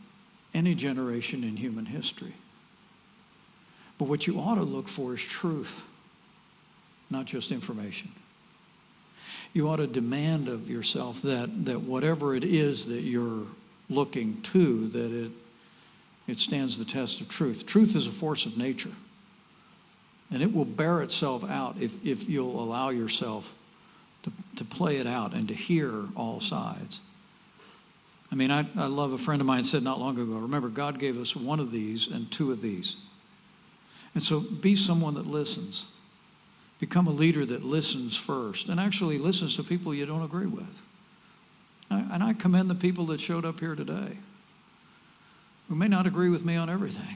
any generation in human history. But what you ought to look for is truth, not just information. You ought to demand of yourself that whatever it is that you're looking to, that it stands the test of truth. Truth is a force of nature, and it will bear itself out if you'll allow yourself to play it out and to hear all sides. I mean, I love, a friend of mine said not long ago, remember, God gave us one of these and two of these. And so be someone that listens. Become a leader that listens first and actually listens to people you don't agree with. And I commend the people that showed up here today who may not agree with me on everything,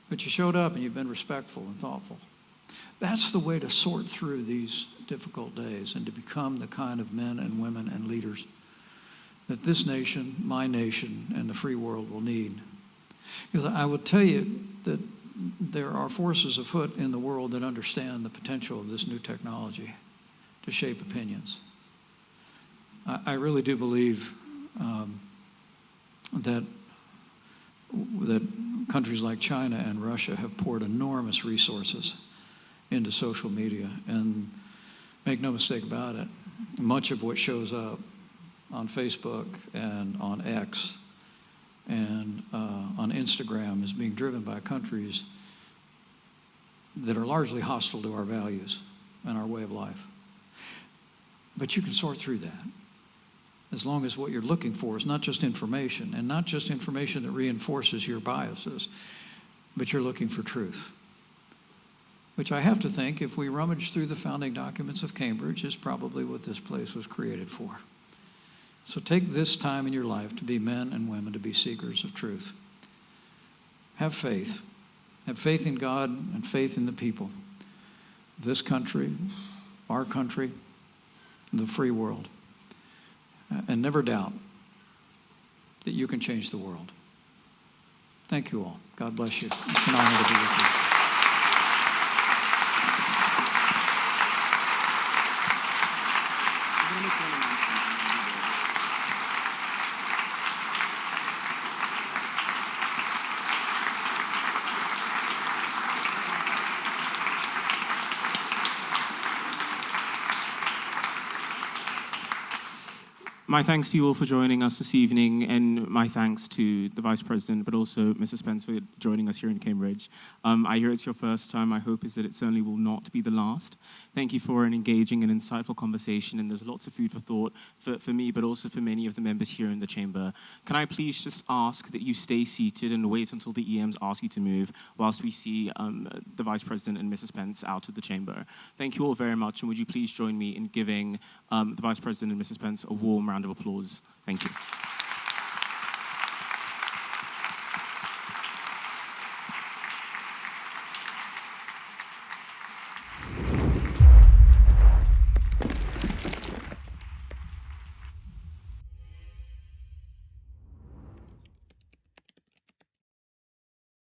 but you showed up and you've been respectful and thoughtful. That's the way to sort through these difficult days and to become the kind of men and women and leaders that this nation, my nation, and the free world will need. Because I will tell you that there are forces afoot in the world that understand the potential of this new technology to shape opinions. I really do believe that countries like China and Russia have poured enormous resources into social media. And make no mistake about it, much of what shows up on Facebook and on X and on Instagram is being driven by countries that are largely hostile to our values and our way of life. But you can sort through that as long as what you're looking for is not just information, and not just information that reinforces your biases, but you're looking for truth. Which I have to think, if we rummage through the founding documents of Cambridge, is probably what this place was created for. So take this time in your life to be men and women, to be seekers of truth. Have faith. Have faith in God and faith in the people. This country, our country, the free world. And never doubt that you can change the world. Thank you all. God bless you. It's an honor to be with you. My thanks to you all for joining us this evening, and my thanks to the Vice President, but also Mrs. Pence for joining us here in Cambridge. I hear it's your first time. My hope is that it certainly will not be the last. Thank you for an engaging and insightful conversation, and there's lots of food for thought for me, but also for many of the members here in the chamber. Can I please just ask that you stay seated and wait until the EMs ask you to move whilst we see the Vice President and Mrs. Pence out of the chamber. Thank you all very much, and would you please join me in giving the Vice President and Mrs. Pence a warm round of applause. Thank you.